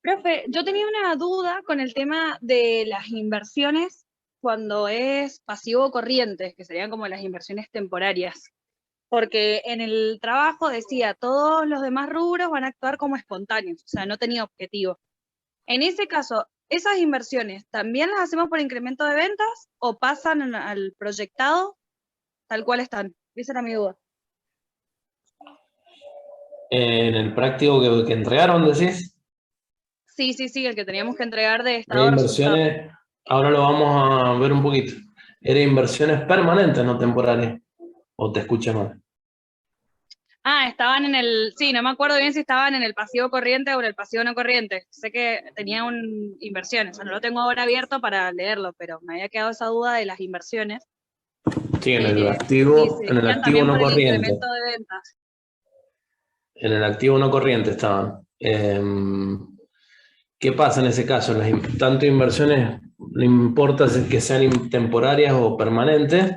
Profe, yo tenía una duda con el tema de las inversiones cuando es pasivo corriente, que serían como las inversiones temporarias. Porque en el trabajo decía, todos los demás rubros van a actuar como espontáneos, o sea, no tenía objetivo. En ese caso, ¿esas inversiones también las hacemos por incremento de ventas o pasan al proyectado tal cual están? Esa era mi duda. En el práctico que entregaron, decís. Sí, el que teníamos que entregar de Hay estado de resultados. inversiones, ahora lo vamos a ver un poquito. Era inversiones permanentes, no temporarias. ¿O te escuché mal? Estaban en el, sí, no me acuerdo bien si estaban en el pasivo corriente o en el pasivo no corriente. Sé que tenía inversiones, o sea, no lo tengo ahora abierto para leerlo, pero me había quedado esa duda de las inversiones. Sí, en Y en el seguían activo también no por el corriente. incremento de ventas. En el activo no corriente estaban. ¿Qué pasa en ese caso? Tanto inversiones, no importa si que sean temporarias o permanentes,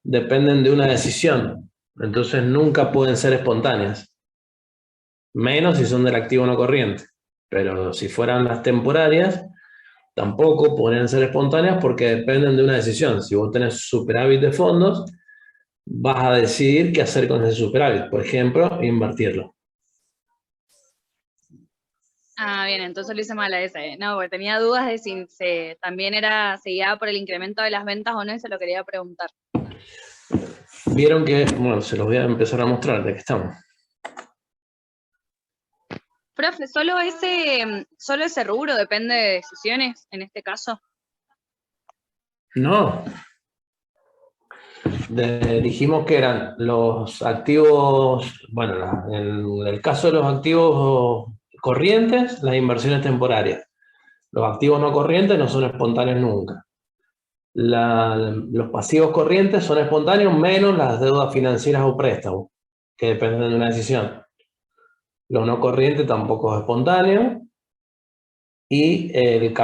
dependen de una decisión. Entonces nunca pueden ser espontáneas. Menos si son del activo no corriente. Pero si fueran las temporarias, tampoco podrían ser espontáneas porque dependen de una decisión. Si vos tenés superávit de fondos, vas a decidir qué hacer con ese superávit. Por ejemplo, invertirlo. Bien, entonces lo hice mal a ese. No, porque tenía dudas de si también se guiaba por el incremento de las ventas o no, y se lo quería preguntar. Vieron que, bueno, se los voy a empezar a mostrar de qué estamos. Profe, ¿solo ese rubro depende de decisiones en este caso? No. Dijimos que eran los activos, bueno, en el caso de los activos corrientes, las inversiones temporarias. Los activos no corrientes no son espontáneos nunca. Los pasivos corrientes son espontáneos menos las deudas financieras o préstamos, que dependen de una decisión. Lo no corriente tampoco es espontáneo. Y el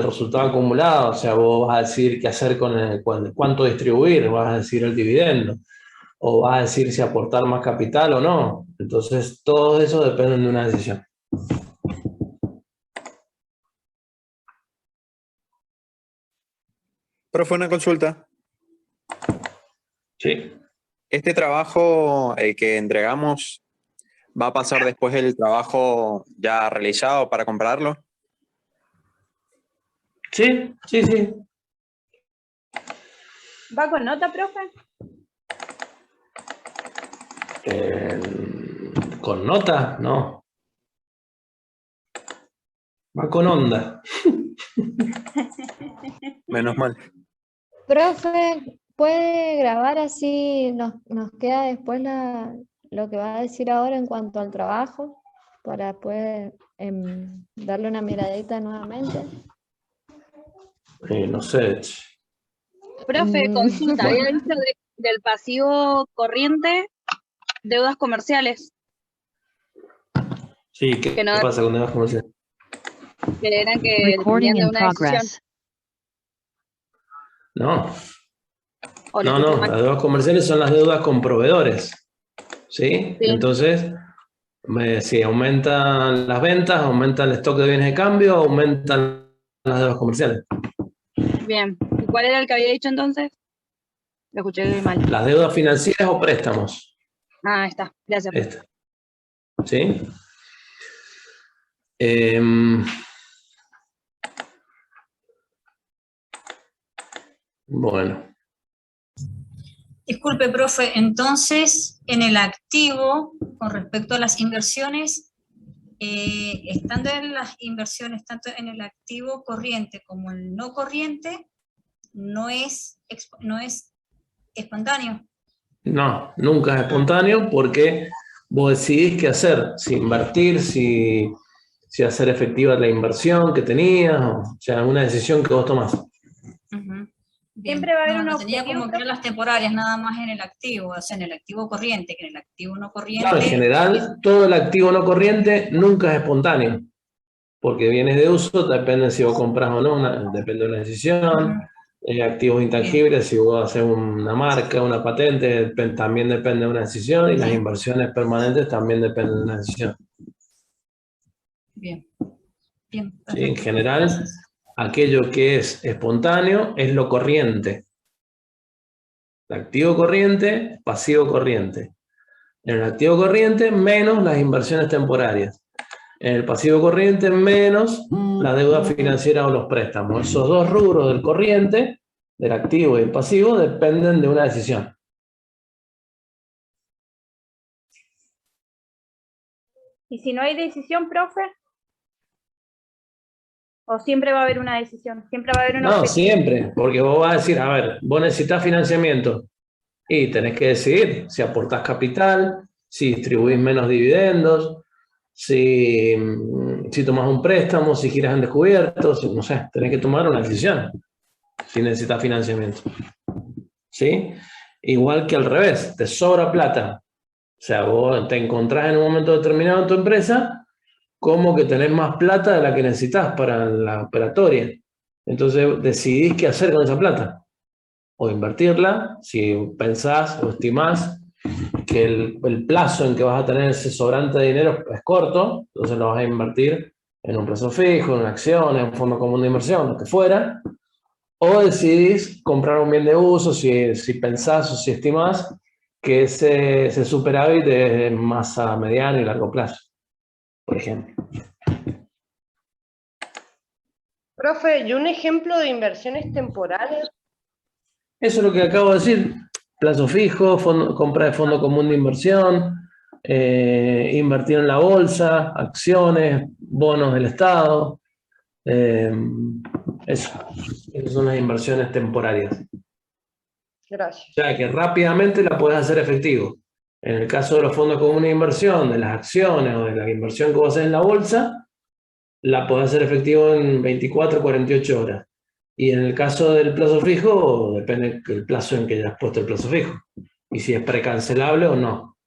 resultado acumulado, o sea, vos vas a decir qué hacer cuánto distribuir, vas a decir el dividendo, o vas a decir si aportar más capital o no. Entonces, todo eso depende de una decisión. Profe, una consulta. Sí. ¿Este trabajo, el que entregamos, va a pasar después del trabajo ya realizado para comprarlo? Sí. ¿Va con nota, profe? ¿Con nota? No. Va con onda. Menos mal. Profe, ¿puede grabar así? Nos queda después lo que va a decir ahora en cuanto al trabajo para poder darle una miradita nuevamente. No sé. Profe, consulta, Bueno. había dicho del pasivo corriente, deudas comerciales. Sí, ¿qué pasa con deudas comerciales? Que eran que dependían de una decisión. No, No, las deudas comerciales son las deudas con proveedores. ¿Sí? Entonces, si aumentan las ventas, aumenta el stock de bienes de cambio, aumentan las deudas comerciales. Bien. ¿Y cuál era el que había dicho entonces? Lo escuché mal. Las deudas financieras o préstamos. Está. Gracias. Esta. ¿Sí? Bueno. Disculpe, profe, entonces, en el activo, con respecto a las inversiones, estando en las inversiones, tanto en el activo corriente como el no corriente, no es espontáneo. No, nunca es espontáneo porque vos decidís qué hacer, si invertir, si hacer efectiva la inversión que tenías, o sea, una decisión que vos tomás. Siempre va a haber un tenía objetivo. como que eran las temporarias nada más en el activo, o sea, en el activo corriente, que en el activo no corriente. No, en general, todo el activo no corriente nunca es espontáneo, porque bienes de uso depende si vos compras o no, depende de una decisión. Activos intangibles, si vos haces una marca, una patente, también depende de una decisión, y las inversiones permanentes también dependen de una decisión. Bien. Bien. ¿Sí? En Perfecto. general, Gracias. aquello que es espontáneo es lo corriente. Activo corriente, pasivo corriente. En el activo corriente, menos las inversiones temporarias. En el pasivo corriente, menos la deuda financiera o los préstamos. Esos dos rubros del corriente, del activo y el pasivo, dependen de una decisión. ¿Y si no hay decisión, profe? ¿O siempre va a haber una decisión? ¿Siempre va a haber un No, objetivo? siempre, porque vos vas a decir, a ver, vos necesitas financiamiento y tenés que decidir si aportás capital, si distribuís menos dividendos, si tomás un préstamo, si giras en descubierto, no sé, tenés que tomar una decisión si necesitas financiamiento. ¿Sí? Igual que al revés, te sobra plata. O sea, vos te encontrás en un momento determinado en tu empresa como que tenés más plata de la que necesitas para la operatoria. Entonces decidís qué hacer con esa plata. O invertirla, si pensás o estimás que el plazo en que vas a tener ese sobrante de dinero es corto, entonces lo vas a invertir en un plazo fijo, en una acción, en un fondo común de inversión, lo que fuera. O decidís comprar un bien de uso si pensás o si estimás que ese superávit es más a mediano y largo plazo, por ejemplo. Profe, ¿y un ejemplo de inversiones temporales? Eso es lo que acabo de decir. Plazo fijo, compra de fondo común de inversión, invertir en la bolsa, acciones, bonos del Estado. Esas son las inversiones temporarias. Gracias. O sea que rápidamente la puedes hacer efectivo. En el caso de los fondos comunes de inversión, de las acciones o de la inversión que vos haces en la bolsa, la podés hacer efectivo en 24 o 48 horas. Y en el caso del plazo fijo, depende del plazo en que hayas puesto el plazo fijo. Y si es precancelable o no.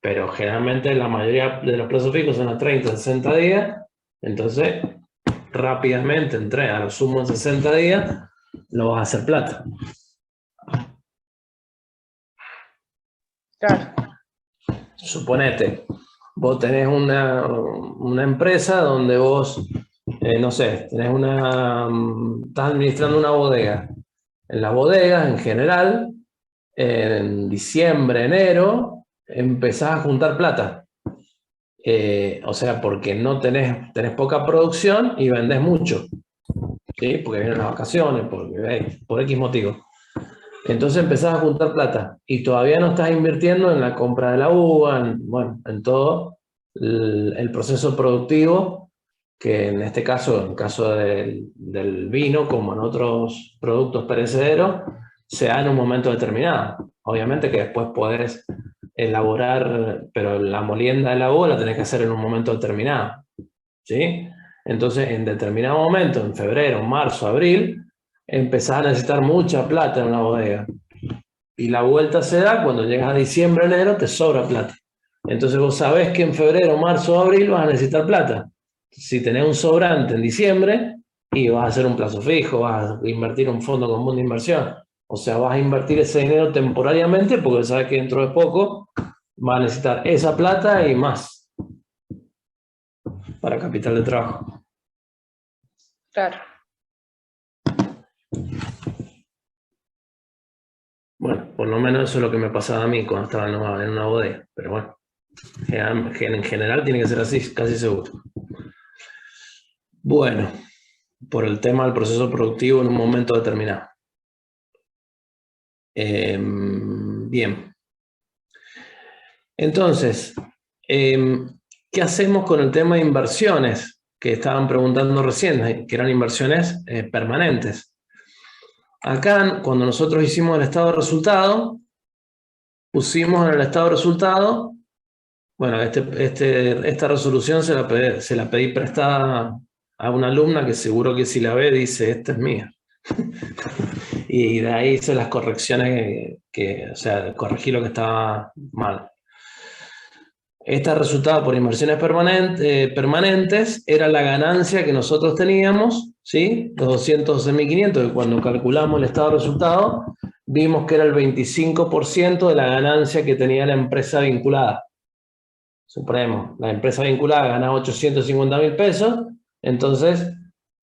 Pero generalmente la mayoría de los plazos fijos son a 30, 60 días. Entonces, rápidamente, a lo sumo en 60 días, lo vas a hacer plata. Claro. Suponete, vos tenés una empresa donde vos, no sé, estás administrando una bodega. En las bodegas, en general, en diciembre, enero, empezás a juntar plata. O sea, porque no tenés poca producción y vendés mucho. ¿Sí? Porque vienen las vacaciones, por X motivo. Entonces empezás a juntar plata y todavía no estás invirtiendo en la compra de la uva, en todo el proceso productivo, que en este caso, en caso del vino, como en otros productos perecederos, se da en un momento determinado. Obviamente que después podés elaborar, pero la molienda de la uva la tenés que hacer en un momento determinado. ¿Sí? Entonces, en determinado momento, en febrero, marzo, abril, empezás a necesitar mucha plata en una bodega. Y la vuelta se da cuando llegas a diciembre, enero, te sobra plata. Entonces vos sabés que en febrero, marzo, abril vas a necesitar plata. Si tenés un sobrante en diciembre y vas a hacer un plazo fijo, vas a invertir en un fondo común de inversión. O sea, vas a invertir ese dinero temporariamente porque sabes que dentro de poco vas a necesitar esa plata y más para capital de trabajo. Claro. Bueno, por lo menos eso es lo que me pasaba a mí cuando estaba en una bodega. Pero bueno, en general tiene que ser así, casi seguro. Bueno, por el tema del proceso productivo en un momento determinado. Bien. Entonces, ¿qué hacemos con el tema de inversiones? Que estaban preguntando recién, que eran inversiones permanentes. Acá, cuando nosotros hicimos el estado de resultado, pusimos en el estado de resultado, bueno, esta resolución se la pedí prestada a una alumna que seguro que si la ve dice, esta es mía. Y de ahí hice las correcciones, o sea, corregí lo que estaba mal. Este resultado por inversiones permanentes era la ganancia que nosotros teníamos, ¿sí? Los 212.500, que cuando calculamos el estado de resultado, vimos que era el 25% de la ganancia que tenía la empresa vinculada. suponemos, la empresa vinculada ganaba 850.000 pesos, entonces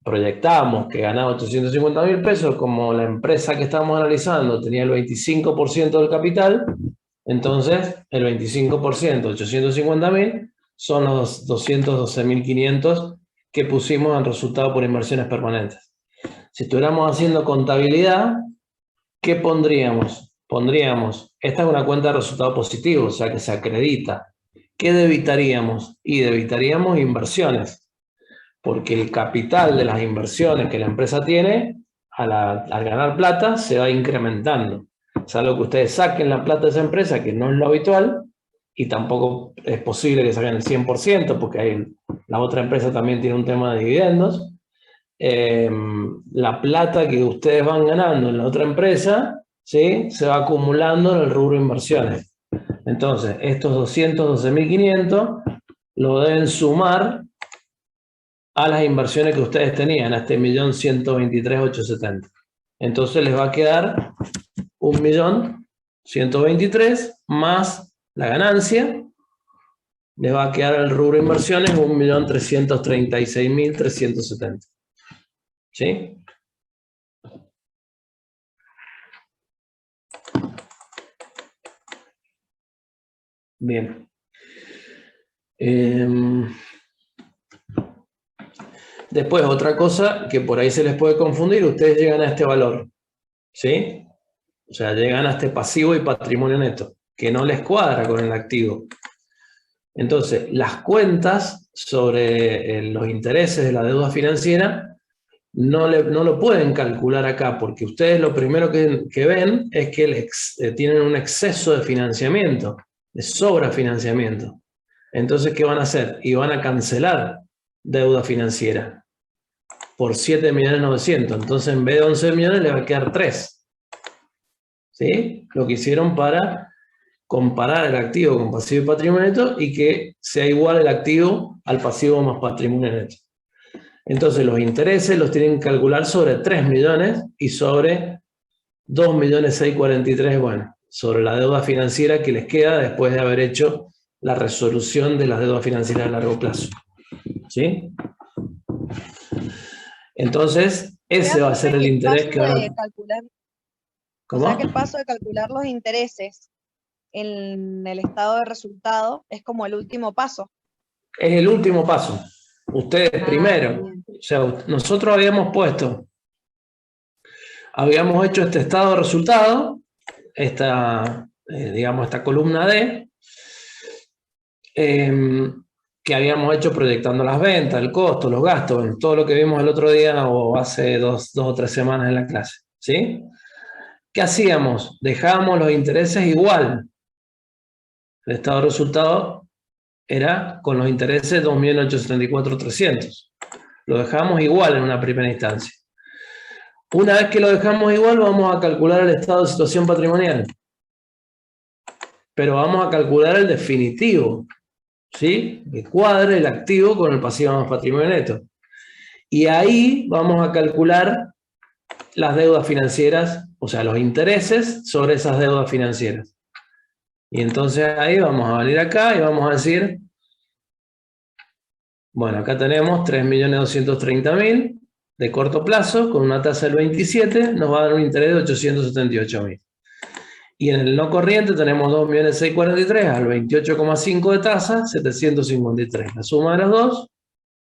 proyectamos que ganaba 850.000 pesos, como la empresa que estábamos analizando tenía el 25% del capital, entonces el 25%, 850.000, son los 212.500 que pusimos en resultado por inversiones permanentes. Si estuviéramos haciendo contabilidad, ¿qué pondríamos? Pondríamos, esta es una cuenta de resultado positivo, o sea que se acredita. ¿Qué debitaríamos? Y debitaríamos inversiones, porque el capital de las inversiones que la empresa tiene, al ganar plata, se va incrementando. Es algo que ustedes saquen la plata de esa empresa, que no es lo habitual, y tampoco es posible que saquen el 100%, porque la otra empresa también tiene un tema de dividendos. La plata que ustedes van ganando en la otra empresa, ¿sí?, se va acumulando en el rubro inversiones. Entonces, estos 212.500 lo deben sumar a las inversiones que ustedes tenían, a este 1.123.870. Entonces les va a quedar 1.123.000 más la ganancia, les va a quedar el rubro inversiones 1.336.370. ¿Sí? Bien. Después, otra cosa que por ahí se les puede confundir, ustedes llegan a este valor, ¿sí? O sea, llegan a este pasivo y patrimonio neto, que no les cuadra con el activo. Entonces, las cuentas sobre los intereses de la deuda financiera no lo pueden calcular acá, porque ustedes lo primero que ven es que tienen un exceso de financiamiento, de sobrefinanciamiento. Entonces, ¿qué van a hacer? Y van a cancelar deuda financiera por 7.900.000. Entonces, en vez de 11 millones, le va a quedar 3. ¿Sí? Lo que hicieron para comparar el activo con pasivo y patrimonio neto y que sea igual el activo al pasivo más patrimonio neto. Entonces, los intereses los tienen que calcular sobre 3 millones y sobre 2.643.000, bueno, sobre la deuda financiera que les queda después de haber hecho la resolución de las deudas financieras a largo plazo. ¿Sí? Entonces, ese va a ser el interés que van a calcular. ¿Cómo? O sea que el paso de calcular los intereses en el estado de resultado es como el último paso. Es el último paso. Ustedes primero. Bien. O sea, nosotros habíamos hecho este estado de resultado, digamos, esta columna D, que habíamos hecho proyectando las ventas, el costo, los gastos, bueno, todo lo que vimos el otro día o hace dos o tres semanas en la clase. ¿Sí? ¿Qué hacíamos? Dejábamos los intereses igual. El estado de resultado era con los intereses 2.874.300. Lo dejamos igual en una primera instancia. Una vez que lo dejamos igual, vamos a calcular el estado de situación patrimonial. Pero vamos a calcular el definitivo, ¿sí? Que cuadre el activo con el pasivo más patrimonio neto. Y ahí vamos a calcular las deudas financieras, o sea, los intereses sobre esas deudas financieras. Y entonces ahí vamos a venir acá y vamos a decir, bueno, acá tenemos 3.230.000 de corto plazo, con una tasa del 27, nos va a dar un interés de 878.000. Y en el no corriente tenemos 2.643.000 al 28,5 de tasa, 753. La suma de los dos,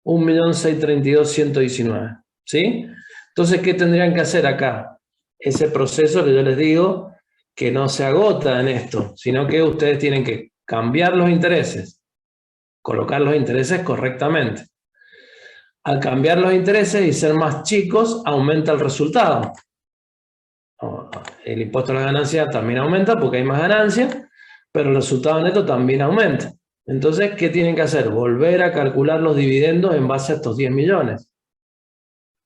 1.632.119. ¿Sí? Entonces, ¿qué tendrían que hacer acá? Ese proceso que yo les digo que no se agota en esto, sino que ustedes tienen que cambiar los intereses, colocar los intereses correctamente. Al cambiar los intereses y ser más chicos, aumenta el resultado. El impuesto a la ganancia también aumenta porque hay más ganancia, pero el resultado neto también aumenta. Entonces, ¿qué tienen que hacer? Volver a calcular los dividendos en base a estos 10 millones.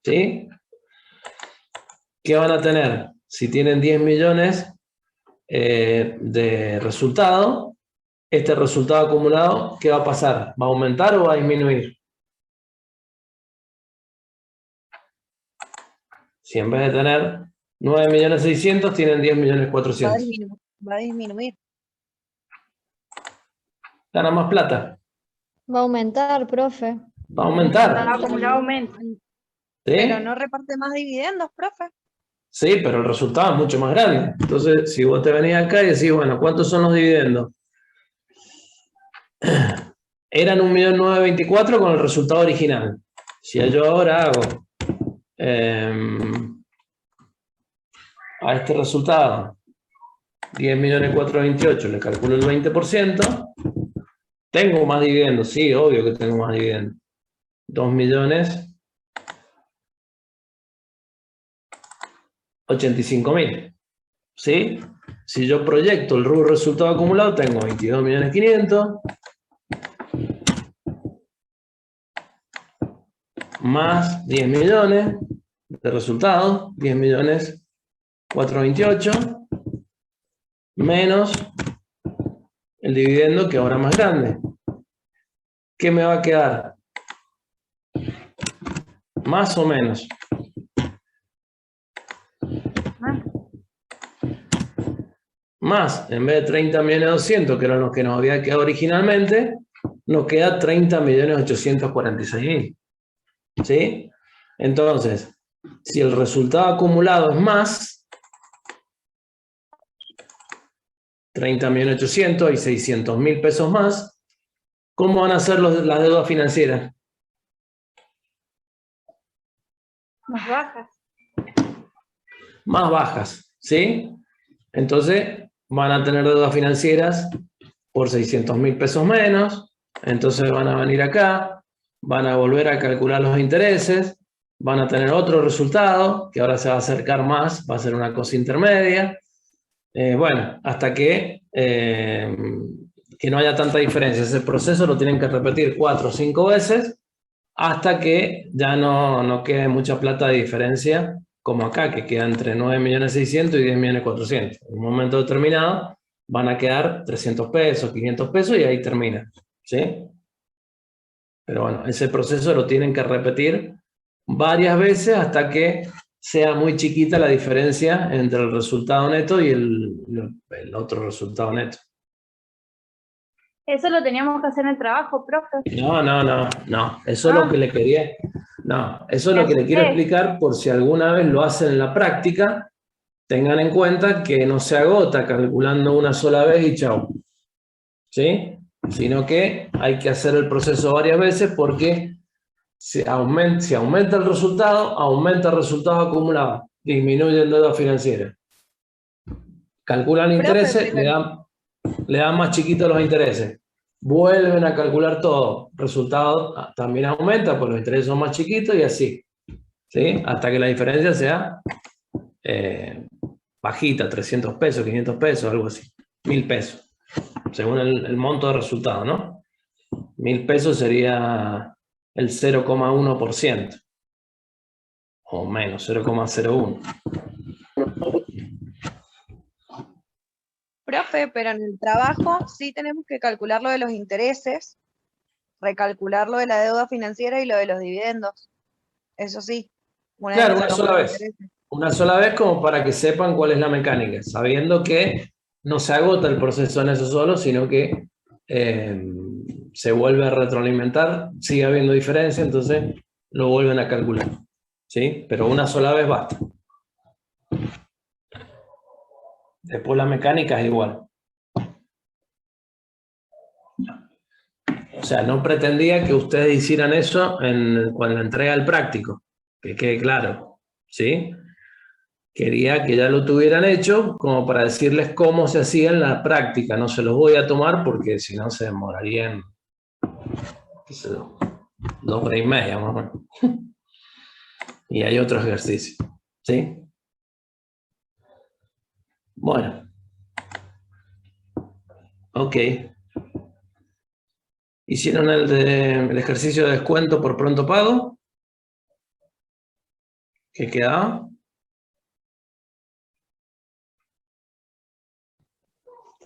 ¿Sí? ¿Qué van a tener? Si tienen 10 millones de resultado, este resultado acumulado, ¿qué va a pasar? ¿Va a aumentar o va a disminuir? Si en vez de tener 9.600.000, tienen 10.400.000. Va a disminuir. Gana más plata. Va a aumentar, profe. Va a aumentar. Acumulado aumento. ¿Sí? Pero no reparte más dividendos, profe. Sí, pero el resultado es mucho más grande. Entonces, si vos te venís acá y decís, bueno, ¿cuántos son los dividendos? Eran 1.924.000 con el resultado original. Si yo ahora hago a este resultado 10.428.000, le calculo el 20%, tengo más dividendos, sí, obvio que tengo más dividendos. 2.085.000, ¿sí? Si yo proyecto el rubro resultado acumulado, tengo 22.500.000 más 10 millones de resultado, 10.428.000 menos el dividendo, que ahora es más grande. ¿Qué me va a quedar? Más o menos. Más, en vez de 30.200.000, que eran los que nos había quedado originalmente, nos queda 30.846.000. ¿Sí? Entonces, si el resultado acumulado es más, 30.800.000 y 600.000 pesos más, ¿cómo van a ser las deudas financieras? Más bajas. Más bajas, ¿sí? Entonces, van a tener deudas financieras por 600.000 pesos menos, entonces van a venir acá, van a volver a calcular los intereses, van a tener otro resultado, que ahora se va a acercar más, va a ser una cosa intermedia, bueno, hasta que no haya tanta diferencia. Ese proceso lo tienen que repetir 4 o 5 veces, hasta que ya no quede mucha plata de diferencia, como acá, que queda entre 9.600.000 y 10.400.000. En un momento determinado van a quedar 300 pesos, 500 pesos y ahí termina, ¿sí? Pero bueno, ese proceso lo tienen que repetir varias veces hasta que sea muy chiquita la diferencia entre el resultado neto y el otro resultado neto. Eso lo teníamos que hacer en el trabajo, profe. No. Eso es lo que le quería. No, eso es lo que le quiero explicar por si alguna vez lo hacen en la práctica. Tengan en cuenta que no se agota calculando una sola vez y chao. ¿Sí? Sino que hay que hacer el proceso varias veces porque si aumenta el resultado, aumenta el resultado acumulado, disminuye el deuda financiera. Calculan intereses, le dan más chiquitos los intereses. Vuelven a calcular todo. Resultado también aumenta, pues los intereses son más chiquitos y así. ¿Sí? Hasta que la diferencia sea bajita, 300 pesos, 500 pesos, algo así. 1.000 pesos. Según el monto de resultado, ¿no? 1.000 pesos sería el 0,1%. O menos, 0,01. Profe, pero en el trabajo sí tenemos que calcular lo de los intereses, recalcular lo de la deuda financiera y lo de los dividendos. Eso sí. Claro, una sola vez. Una sola vez como para que sepan cuál es la mecánica, sabiendo que no se agota el proceso en eso solo, sino que se vuelve a retroalimentar, sigue habiendo diferencia, entonces lo vuelven a calcular. ¿Sí? Pero una sola vez basta. Después la mecánica es igual. O sea, no pretendía que ustedes hicieran eso cuando entrega el práctico, que quede claro, ¿sí? Quería que ya lo tuvieran hecho como para decirles cómo se hacía en la práctica. No se los voy a tomar porque si no se demorarían 2 horas y media más o menos. Y hay otro ejercicio, ¿sí? Bueno. Ok. ¿Hicieron el ejercicio de descuento por pronto pago? ¿Qué quedaba?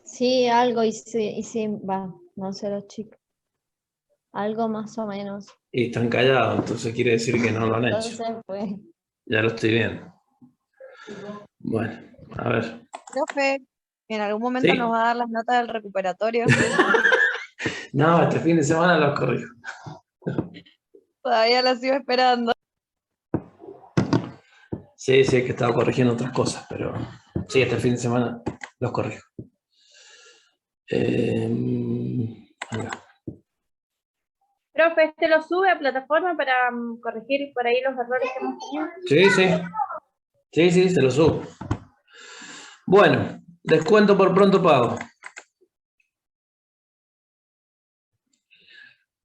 Sí, algo, y sí, va, no sé los chicos. Algo más o menos. Y están callados, entonces quiere decir que no lo han hecho. Entonces, pues, Ya lo estoy viendo. Bueno, a ver. Profe, en algún momento ¿Sí? nos va a dar las notas del recuperatorio. No, este fin de semana los corrijo. Todavía la sigo esperando. Sí, es que estaba corrigiendo otras cosas, pero sí, este fin de semana los corrijo. Ahí va. Profe, ¿este lo sube a plataforma para corregir por ahí los errores que hemos tenido? Sí, se lo subo. Bueno, descuento por pronto pago.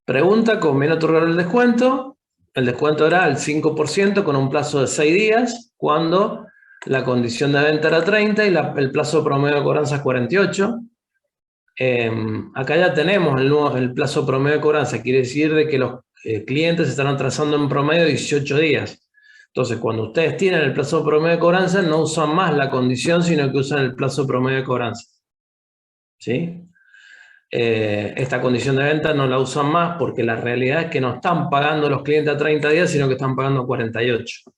Pregunta, ¿conviene otorgar el descuento? El descuento era el 5% con un plazo de 6 días, cuando la condición de venta era 30 y el plazo promedio de cobranza es 48. Acá ya tenemos el plazo promedio de cobranza, quiere decir de que los clientes se están atrasando en promedio 18 días. Entonces, cuando ustedes tienen el plazo promedio de cobranza, no usan más la condición, sino que usan el plazo promedio de cobranza. ¿Sí? Esta condición de venta no la usan más porque la realidad es que no están pagando los clientes a 30 días, sino que están pagando a 48.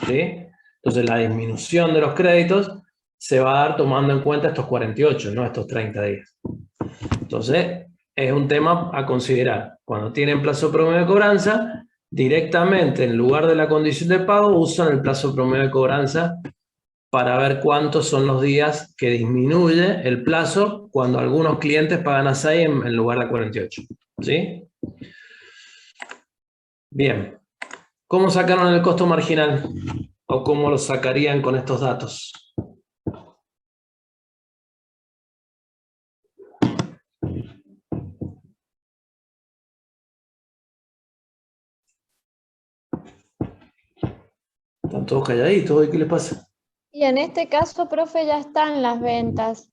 ¿Sí? Entonces, la disminución de los créditos se va a dar tomando en cuenta estos 48, no estos 30 días. Entonces, es un tema a considerar. Cuando tienen plazo promedio de cobranza, directamente en lugar de la condición de pago, usan el plazo promedio de cobranza para ver cuántos son los días que disminuye el plazo cuando algunos clientes pagan a 6 en lugar de 48. ¿Sí? Bien. ¿Cómo sacaron el costo marginal? ¿O cómo lo sacarían con estos datos? Están todos calladitos, ¿y qué les pasa? Y en este caso, profe, ya están las ventas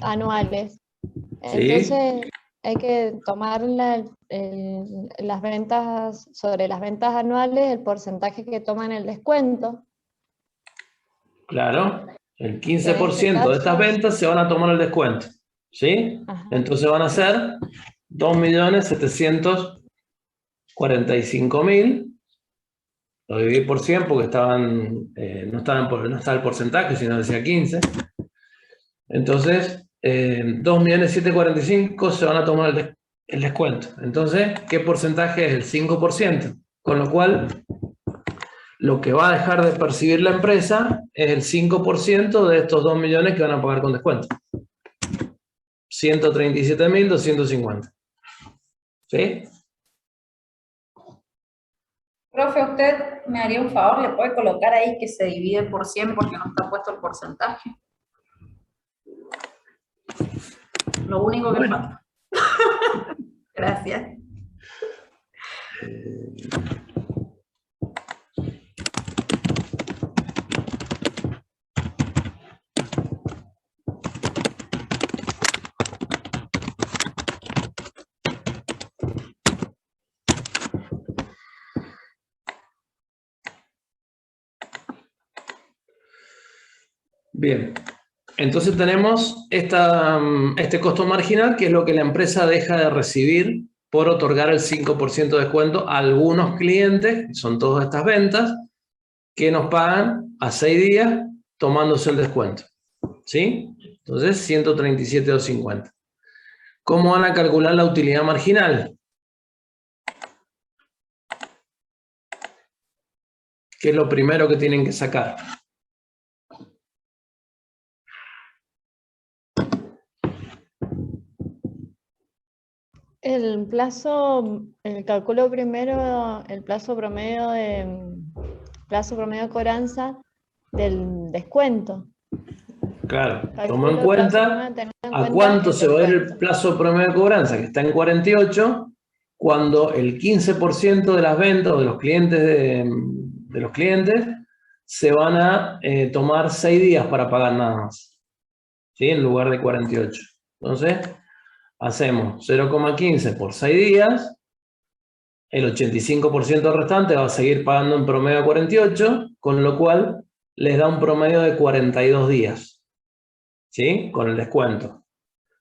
anuales. Entonces, hay que tomar las ventas, sobre las ventas anuales, el porcentaje que toman el descuento. Claro, el 15% En este caso, de estas ventas se van a tomar el descuento. ¿Sí? Ajá. Entonces van a ser 2.745.000. Lo dividí por 100 porque no estaba el porcentaje, sino decía 15. Entonces, 2.745.000 se van a tomar el descuento. Entonces, ¿qué porcentaje es? El 5%. Con lo cual, lo que va a dejar de percibir la empresa es el 5% de estos 2 millones que van a pagar con descuento. 137.250. ¿Sí? Profe, usted me haría un favor, ¿le puede colocar ahí que se divide por 100 porque no está puesto el porcentaje? Lo único que falta. Gracias. Bien, entonces tenemos este costo marginal, que es lo que la empresa deja de recibir por otorgar el 5% de descuento a algunos clientes, que son todas estas ventas, que nos pagan a 6 días tomándose el descuento. ¿Sí? Entonces, 137.250. ¿Cómo van a calcular la utilidad marginal? ¿Qué es lo primero que tienen que sacar? El cálculo primero, el plazo promedio de cobranza del descuento. Claro, Calculo toma en el cuenta teniendo en a cuenta cuánto el se va a ir el descuento. plazo promedio de cobranza, que está en 48, cuando el 15% de las ventas o de los clientes se van a tomar 6 días para pagar nada más, ¿sí? En lugar de 48. Entonces, hacemos 0,15 por 6 días, el 85% restante va a seguir pagando en promedio 48, con lo cual les da un promedio de 42 días, ¿sí? Con el descuento.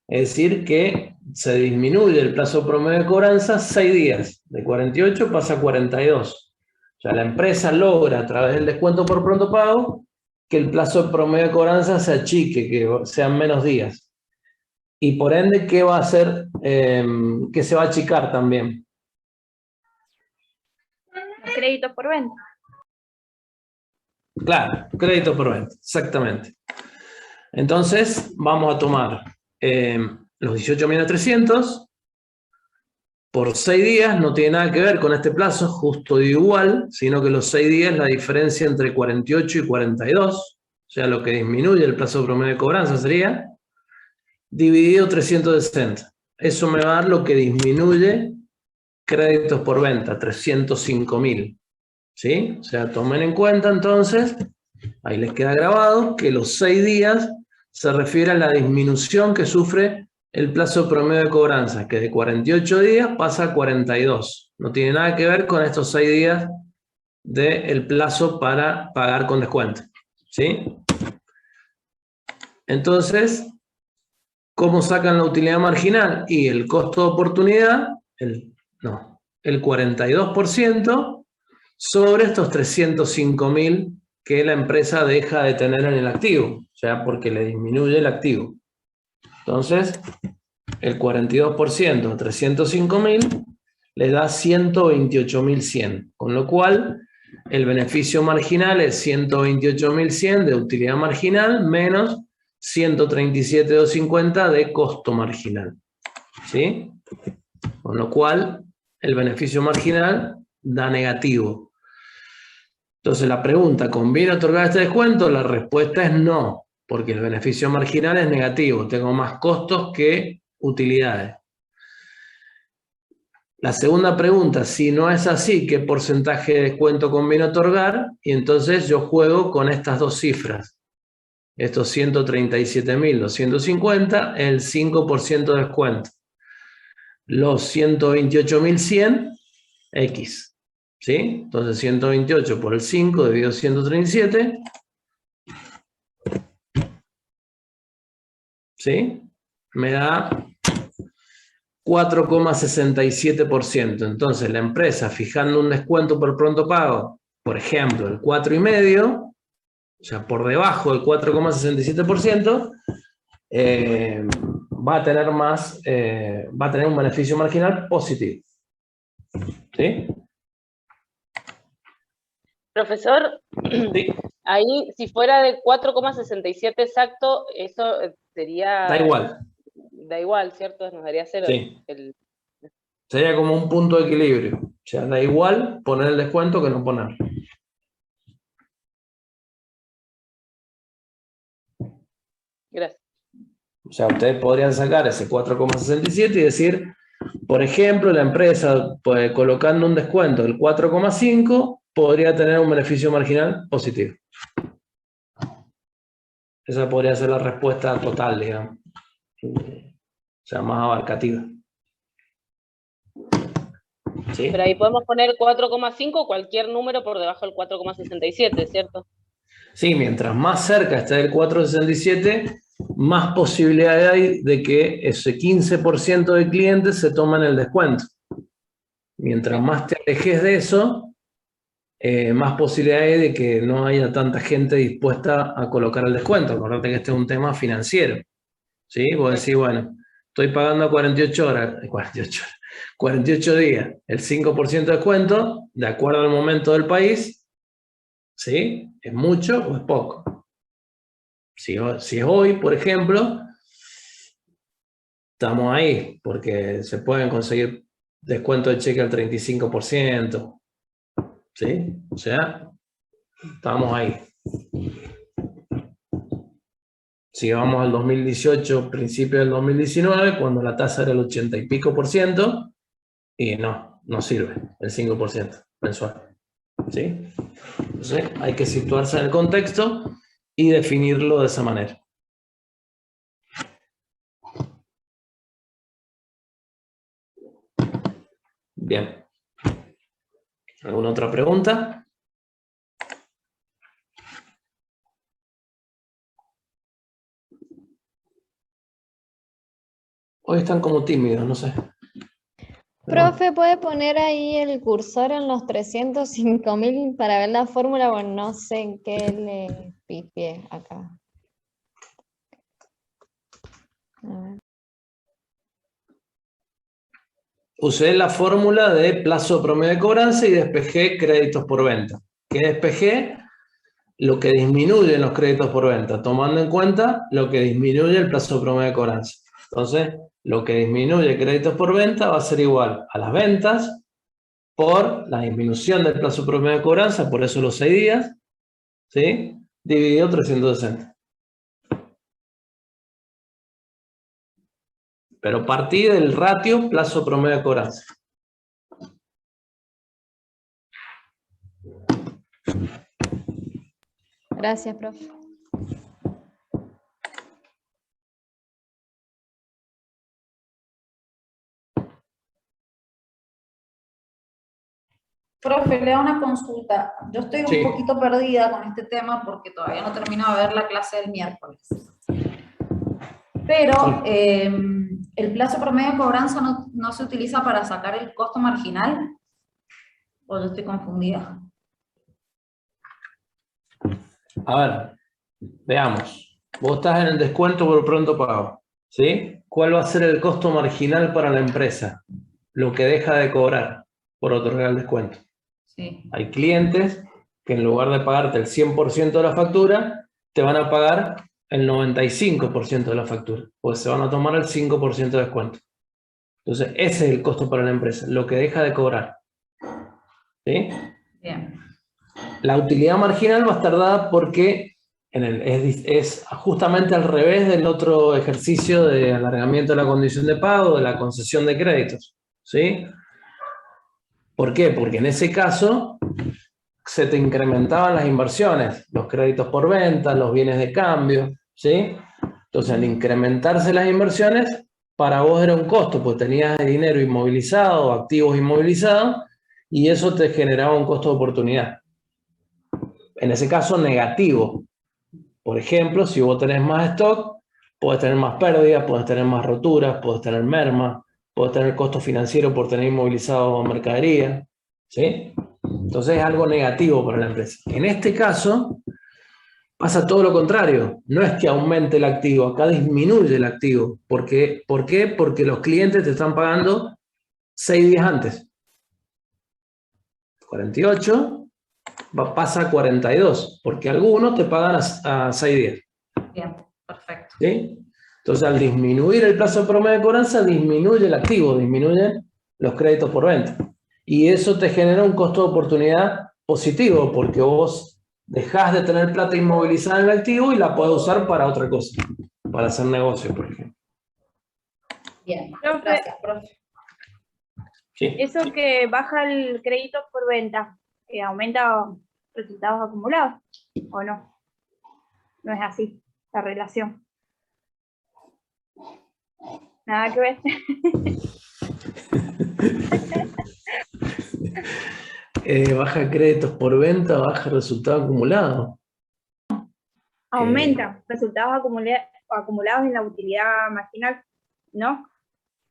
Es decir, que se disminuye el plazo promedio de cobranza 6 días. De 48 pasa a 42. O sea, la empresa logra a través del descuento por pronto pago que el plazo promedio de cobranza se achique, que sean menos días. Y por ende, ¿qué va a hacer? ¿Qué se va a achicar también? Los créditos por venta. Claro, crédito por venta, exactamente. Entonces, vamos a tomar los 18.300 por 6 días, no tiene nada que ver con este plazo, justo igual, sino que los 6 días la diferencia entre 48 y 42, o sea, lo que disminuye el plazo promedio de cobranza sería dividido 360. Eso me va a dar lo que disminuye créditos por venta, 305.000. ¿Sí? O sea, tomen en cuenta entonces, ahí les queda grabado, que los 6 días se refiere a la disminución que sufre el plazo promedio de cobranza, que de 48 días pasa a 42. No tiene nada que ver con estos 6 días del plazo para pagar con descuento. ¿Sí? Entonces, ¿cómo sacan la utilidad marginal? Y el costo de oportunidad, el 42% sobre estos 305.000 que la empresa deja de tener en el activo, o sea, porque le disminuye el activo. Entonces, el 42% de 305.000 le da 128.100, con lo cual el beneficio marginal es 128.100 de utilidad marginal menos 137.250 de costo marginal. ¿Sí? Con lo cual, el beneficio marginal da negativo. Entonces la pregunta, ¿conviene otorgar este descuento? La respuesta es no, porque el beneficio marginal es negativo. Tengo más costos que utilidades. La segunda pregunta, si no es así, ¿qué porcentaje de descuento conviene otorgar? Y entonces yo juego con estas dos cifras. Estos 137.250, el 5% de descuento. Los 128.100, X. ¿Sí? Entonces 128 por el 5 dividido 137. ¿Sí? Me da 4,67%. Entonces la empresa, fijando un descuento por pronto pago, por ejemplo, el 4,5%, o sea, por debajo del 4,67%, va a tener va a tener un beneficio marginal positivo. ¿Sí? Profesor, Sí. ahí si fuera de 4,67 exacto, eso sería... Da igual. Da igual, ¿cierto? Nos daría 0. Sí. Sería como un punto de equilibrio. O sea, da igual poner el descuento que no ponerlo. Gracias. O sea, ustedes podrían sacar ese 4,67 y decir, por ejemplo, la empresa pues, colocando un descuento del 4,5 podría tener un beneficio marginal positivo. Esa podría ser la respuesta total, digamos. O sea, más abarcativa. ¿Sí? Pero ahí podemos poner 4,5 o cualquier número por debajo del 4,67, ¿cierto? Sí, mientras más cerca esté del 4,67, más posibilidad hay de que ese 15% de clientes se tomen el descuento. Mientras más te alejes de eso, más posibilidad hay de que no haya tanta gente dispuesta a colocar el descuento. Acordate que este es un tema financiero. ¿Sí? Vos decís, bueno, estoy pagando a 48 días, el 5% de descuento, de acuerdo al momento del país, ¿sí? ¿Es mucho o es poco? Si es hoy, por ejemplo, estamos ahí, porque se pueden conseguir descuento de cheque al 35%, ¿sí? O sea, estamos ahí. Si vamos al 2018, principio del 2019, cuando la tasa era el 80 y pico %, y no sirve el 5% mensual. ¿Sí? Entonces hay que situarse en el contexto y definirlo de esa manera. Bien. ¿Alguna otra pregunta? Hoy están como tímidos, no sé. Profe, ¿puede poner ahí el cursor en los 305.000 para ver la fórmula? Bueno, no sé en qué le pifié acá. A ver. usé la fórmula de plazo promedio de cobranza y despejé créditos por venta. ¿Qué despejé? Lo que disminuye los créditos por venta, tomando en cuenta lo que disminuye el plazo promedio de cobranza. Entonces, lo que disminuye créditos por venta va a ser igual a las ventas por la disminución del plazo promedio de cobranza, por eso los 6 días, ¿sí? Dividido 360. Pero partí del ratio plazo promedio de cobranza. Gracias, profe. Profe, le hago una consulta. Yo estoy Sí. un poquito perdida con este tema porque todavía no termino de ver la clase del miércoles. Pero el plazo promedio de cobranza no se utiliza para sacar el costo marginal. ¿O yo estoy confundida? A ver, veamos. Vos estás en el descuento por pronto pago, ¿sí? ¿Cuál va a ser el costo marginal para la empresa? Lo que deja de cobrar por otorgar el descuento. Sí. Hay clientes que en lugar de pagarte el 100% de la factura, te van a pagar el 95% de la factura, pues se van a tomar el 5% de descuento. Entonces, ese es el costo para la empresa, lo que deja de cobrar. ¿Sí? Bien. La utilidad marginal va a estar dada porque es justamente al revés del otro ejercicio de alargamiento de la condición de pago, de la concesión de créditos. ¿Sí? ¿Por qué? Porque en ese caso se te incrementaban las inversiones, los créditos por venta, los bienes de cambio, ¿sí? Entonces, al incrementarse las inversiones, para vos era un costo, pues tenías dinero inmovilizado, activos inmovilizados, y eso te generaba un costo de oportunidad. En ese caso, negativo. Por ejemplo, si vos tenés más stock, podés tener más pérdidas, podés tener más roturas, podés tener merma, podés tener costo financiero por tener inmovilizado mercadería, ¿sí? Entonces es algo negativo para la empresa. En este caso, pasa todo lo contrario. No es que aumente el activo, acá disminuye el activo. ¿Por qué? Porque los clientes te están pagando 6 días antes. 48 pasa a 42, porque algunos te pagan a 6 días. Bien, perfecto. ¿Sí? Entonces, al disminuir el plazo promedio de cobranza, disminuye el activo, disminuyen los créditos por venta. Y eso te genera un costo de oportunidad positivo, porque vos dejás de tener plata inmovilizada en el activo y la podés usar para otra cosa, para hacer negocio, por ejemplo. Bien, Profe, gracias, profe. Sí. eso que baja el crédito por venta, ¿aumenta resultados acumulados o no? No es así la relación. Nada que ver. Baja créditos por venta, baja resultado acumulado. Aumenta resultados acumulados en la utilidad marginal, ¿no?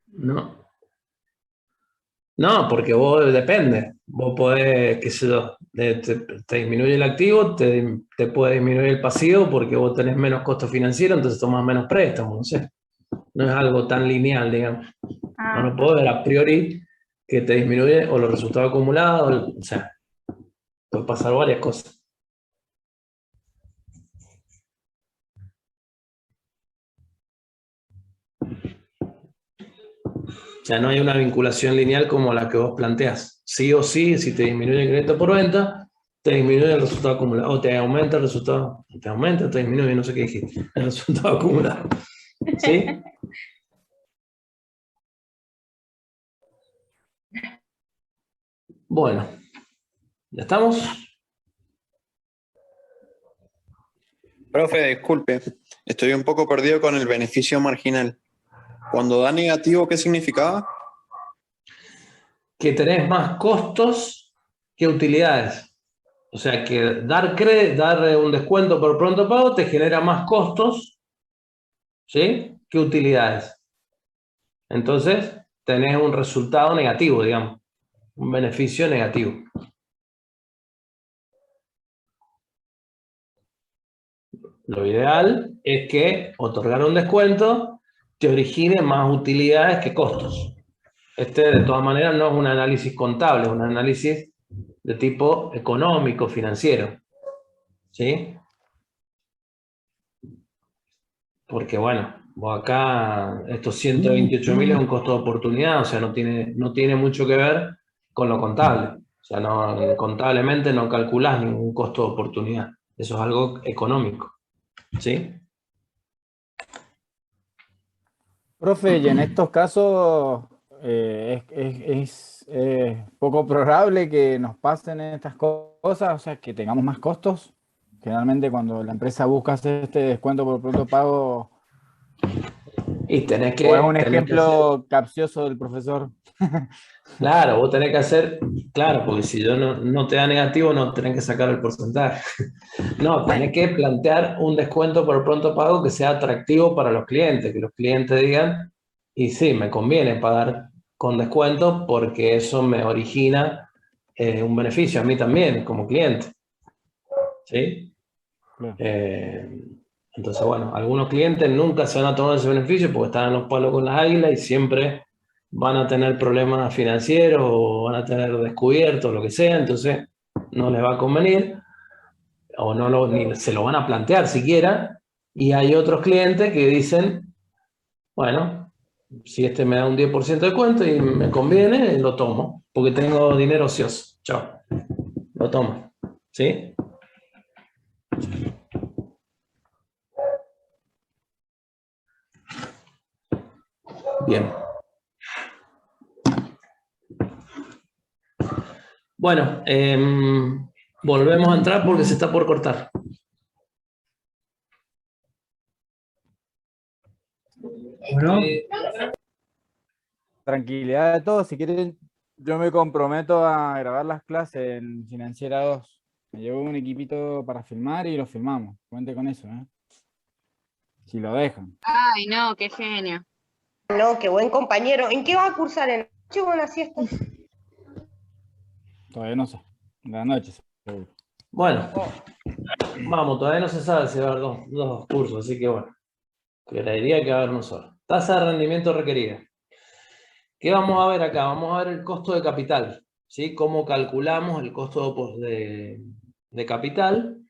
No. No, porque vos depende. Vos podés, qué sé yo, te disminuye el activo, te puede disminuir el pasivo porque vos tenés menos costo financiero, entonces tomás menos préstamos, no sé. No es algo tan lineal, digamos. No puedo ver a priori que te disminuye o los resultados acumulados, o sea, puede pasar varias cosas. O sea, no hay una vinculación lineal como la que vos planteás. Sí o sí, si te disminuye el crédito por venta, te disminuye el resultado acumulado. O te aumenta el resultado. Te aumenta o te disminuye, no sé qué dijiste. El resultado acumulado. ¿Sí? Bueno. ¿Ya estamos? Profe, disculpe, estoy un poco perdido con el beneficio marginal. Cuando da negativo, ¿qué significaba? Que tenés más costos que utilidades. O sea que dar un descuento por pronto pago te genera más costos, ¿sí?, que utilidades. Entonces tenés un resultado negativo, digamos, un beneficio negativo. Lo ideal es que otorgar un descuento te origine más utilidades que costos. de todas maneras no es un análisis contable, es un análisis de tipo económico, financiero. ¿Sí? Porque bueno, vos acá estos 128.000 es un costo de oportunidad, o sea, no tiene mucho que ver con lo contable. O sea, contablemente no calculás ningún costo de oportunidad. Eso es algo económico. ¿Sí? Profe, y en estos casos es poco probable que nos pasen estas cosas, o sea, que tengamos más costos. Generalmente cuando la empresa busca hacer este descuento por pronto pago, Y tenés que... o es un hacer, ejemplo capcioso del profesor. claro, vos tenés que hacer, claro, porque si yo no te da negativo, no tenés que sacar el porcentaje. No, tenés que plantear un descuento por pronto pago que sea atractivo para los clientes, que los clientes digan, y sí, me conviene pagar con descuento porque eso me origina un beneficio a mí también como cliente. ¿Sí? Claro. Entonces, bueno, algunos clientes nunca se van a tomar ese beneficio porque están en los palos con las águilas y siempre van a tener problemas financieros o van a tener descubiertos, lo que sea, entonces no les va a convenir o ni se lo van a plantear siquiera. Y hay otros clientes que dicen, bueno, si este me da un 10% de descuento y me conviene, lo tomo, porque tengo dinero ocioso. Chao, lo tomo. ¿Sí? Bien. Bueno, volvemos a entrar porque se está por cortar. Bueno. Tranquilidad de todos, si quieren, yo me comprometo a grabar las clases en Financiera 2. Me llevo un equipito para filmar y lo filmamos. Cuente con eso, ¿eh? Si lo dejan. Ay, no, qué genio. No, qué buen compañero. ¿En qué va a cursar? ¿En la noche o en la siesta? Todavía no sé. En la noche, seguro. Bueno, vamos, todavía no se sabe si va a haber dos cursos, así que bueno, creería que va a haber uno solo. Tasa de rendimiento requerida. ¿Qué vamos a ver acá? Vamos a ver el costo de capital, ¿sí? Cómo calculamos el costo de capital,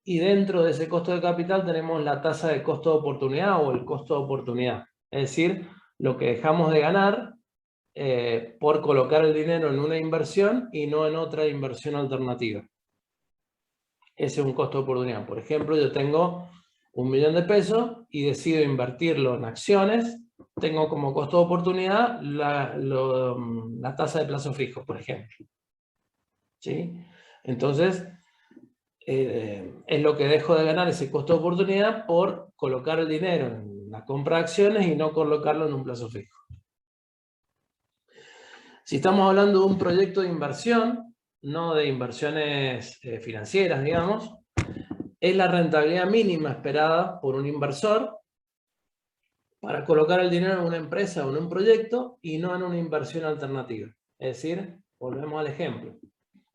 y dentro de ese costo de capital tenemos la tasa de costo de oportunidad o el costo de oportunidad. Es decir, lo que dejamos de ganar por colocar el dinero en una inversión y no en otra inversión alternativa. Ese es un costo de oportunidad. Por ejemplo, yo tengo 1.000.000 de pesos y decido invertirlo en acciones. Tengo como costo de oportunidad la tasa de plazo fijo, por ejemplo. ¿Sí? Entonces, es lo que dejo de ganar ese costo de oportunidad por colocar el dinero en la compra de acciones y no colocarlo en un plazo fijo. Si estamos hablando de un proyecto de inversión, no de inversiones financieras, digamos, es la rentabilidad mínima esperada por un inversor para colocar el dinero en una empresa o en un proyecto y no en una inversión alternativa. Es decir, volvemos al ejemplo.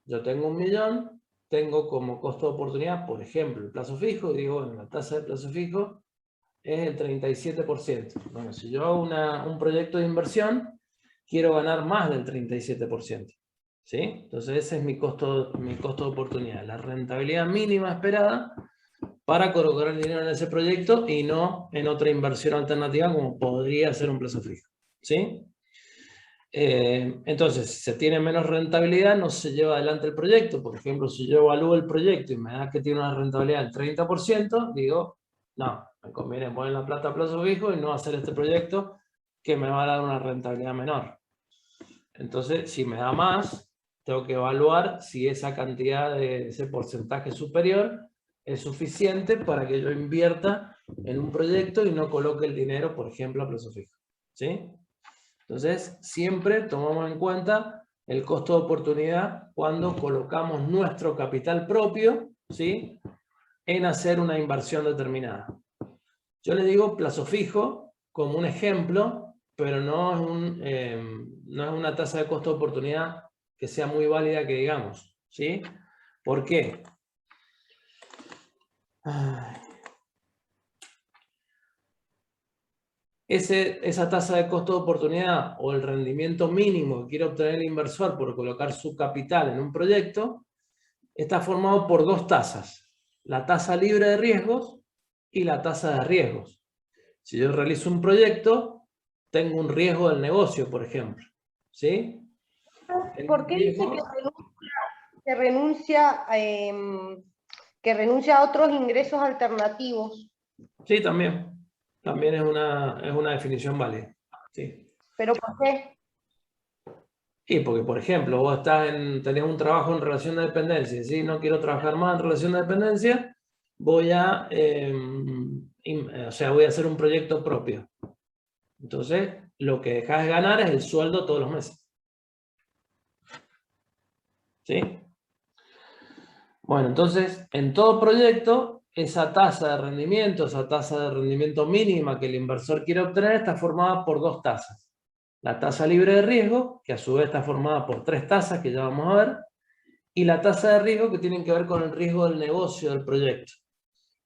Yo tengo 1.000.000, tengo como costo de oportunidad, por ejemplo, el plazo fijo, y digo, bueno, la tasa de plazo fijo es el 37%. Bueno, si yo hago un proyecto de inversión, quiero ganar más del 37%. ¿Sí? Entonces ese es mi costo de oportunidad, la rentabilidad mínima esperada para colocar el dinero en ese proyecto y no en otra inversión alternativa como podría ser un plazo fijo. ¿Sí? Entonces, si se tiene menos rentabilidad, no se lleva adelante el proyecto. Por ejemplo, si yo evalúo el proyecto y me da que tiene una rentabilidad del 30%, digo, no, me conviene poner la plata a plazo fijo y no hacer este proyecto que me va a dar una rentabilidad menor. Entonces, si me da más, tengo que evaluar si esa cantidad de ese porcentaje superior es suficiente para que yo invierta en un proyecto y no coloque el dinero, por ejemplo, a plazo fijo. ¿Sí? Entonces, siempre tomamos en cuenta el costo de oportunidad cuando colocamos nuestro capital propio, ¿sí?, en hacer una inversión determinada. Yo le digo plazo fijo como un ejemplo, pero no es una tasa de costo de oportunidad que sea muy válida que digamos. ¿Sí? ¿Por qué? esa tasa de costo de oportunidad o el rendimiento mínimo que quiere obtener el inversor por colocar su capital en un proyecto, está formado por dos tasas. La tasa libre de riesgos y la tasa de riesgos. Si yo realizo un proyecto, tengo un riesgo del negocio, por ejemplo. ¿Sí? ¿Por qué dice que renuncia a otros ingresos alternativos? Sí, también. También es una definición válida. Sí. ¿Pero por qué? Sí, porque, por ejemplo, vos tenés un trabajo en relación de dependencia, ¿sí? No quiero trabajar más en relación de dependencia, voy a hacer un proyecto propio. Entonces, lo que dejas de ganar es el sueldo todos los meses. ¿Sí? Bueno, entonces, en todo proyecto, esa tasa de rendimiento mínima que el inversor quiere obtener está formada por dos tasas. La tasa libre de riesgo, que a su vez está formada por tres tasas que ya vamos a ver, y la tasa de riesgo que tienen que ver con el riesgo del negocio del proyecto,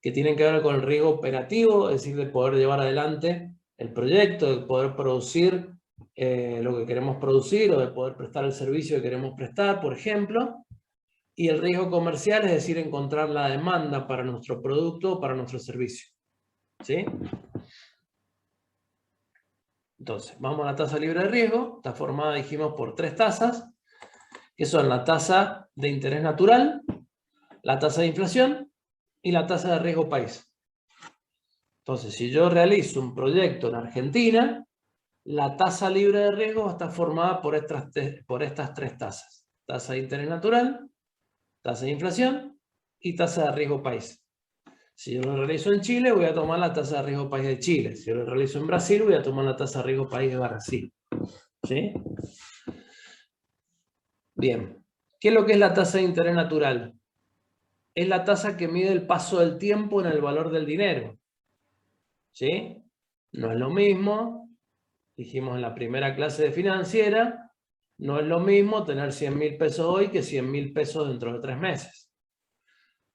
que tienen que ver con el riesgo operativo, es decir, de poder llevar adelante el proyecto, de poder producir lo que queremos producir o de poder prestar el servicio que queremos prestar, por ejemplo, y el riesgo comercial, es decir, encontrar la demanda para nuestro producto o para nuestro servicio. ¿Sí? Entonces, vamos a la tasa libre de riesgo. Está formada, dijimos, por tres tasas, que son la tasa de interés natural, la tasa de inflación y la tasa de riesgo país. Entonces, si yo realizo un proyecto en Argentina, la tasa libre de riesgo está formada por estas tres tasas. Tasa de interés natural, tasa de inflación y tasa de riesgo país. Si yo lo realizo en Chile, voy a tomar la tasa de riesgo país de Chile. Si yo lo realizo en Brasil, voy a tomar la tasa de riesgo país de Brasil. ¿Sí? Bien. ¿Qué es lo que es la tasa de interés natural? Es la tasa que mide el paso del tiempo en el valor del dinero. ¿Sí? No es lo mismo, dijimos en la primera clase de financiera, no es lo mismo tener 100.000 pesos hoy que 100.000 pesos dentro de 3 meses.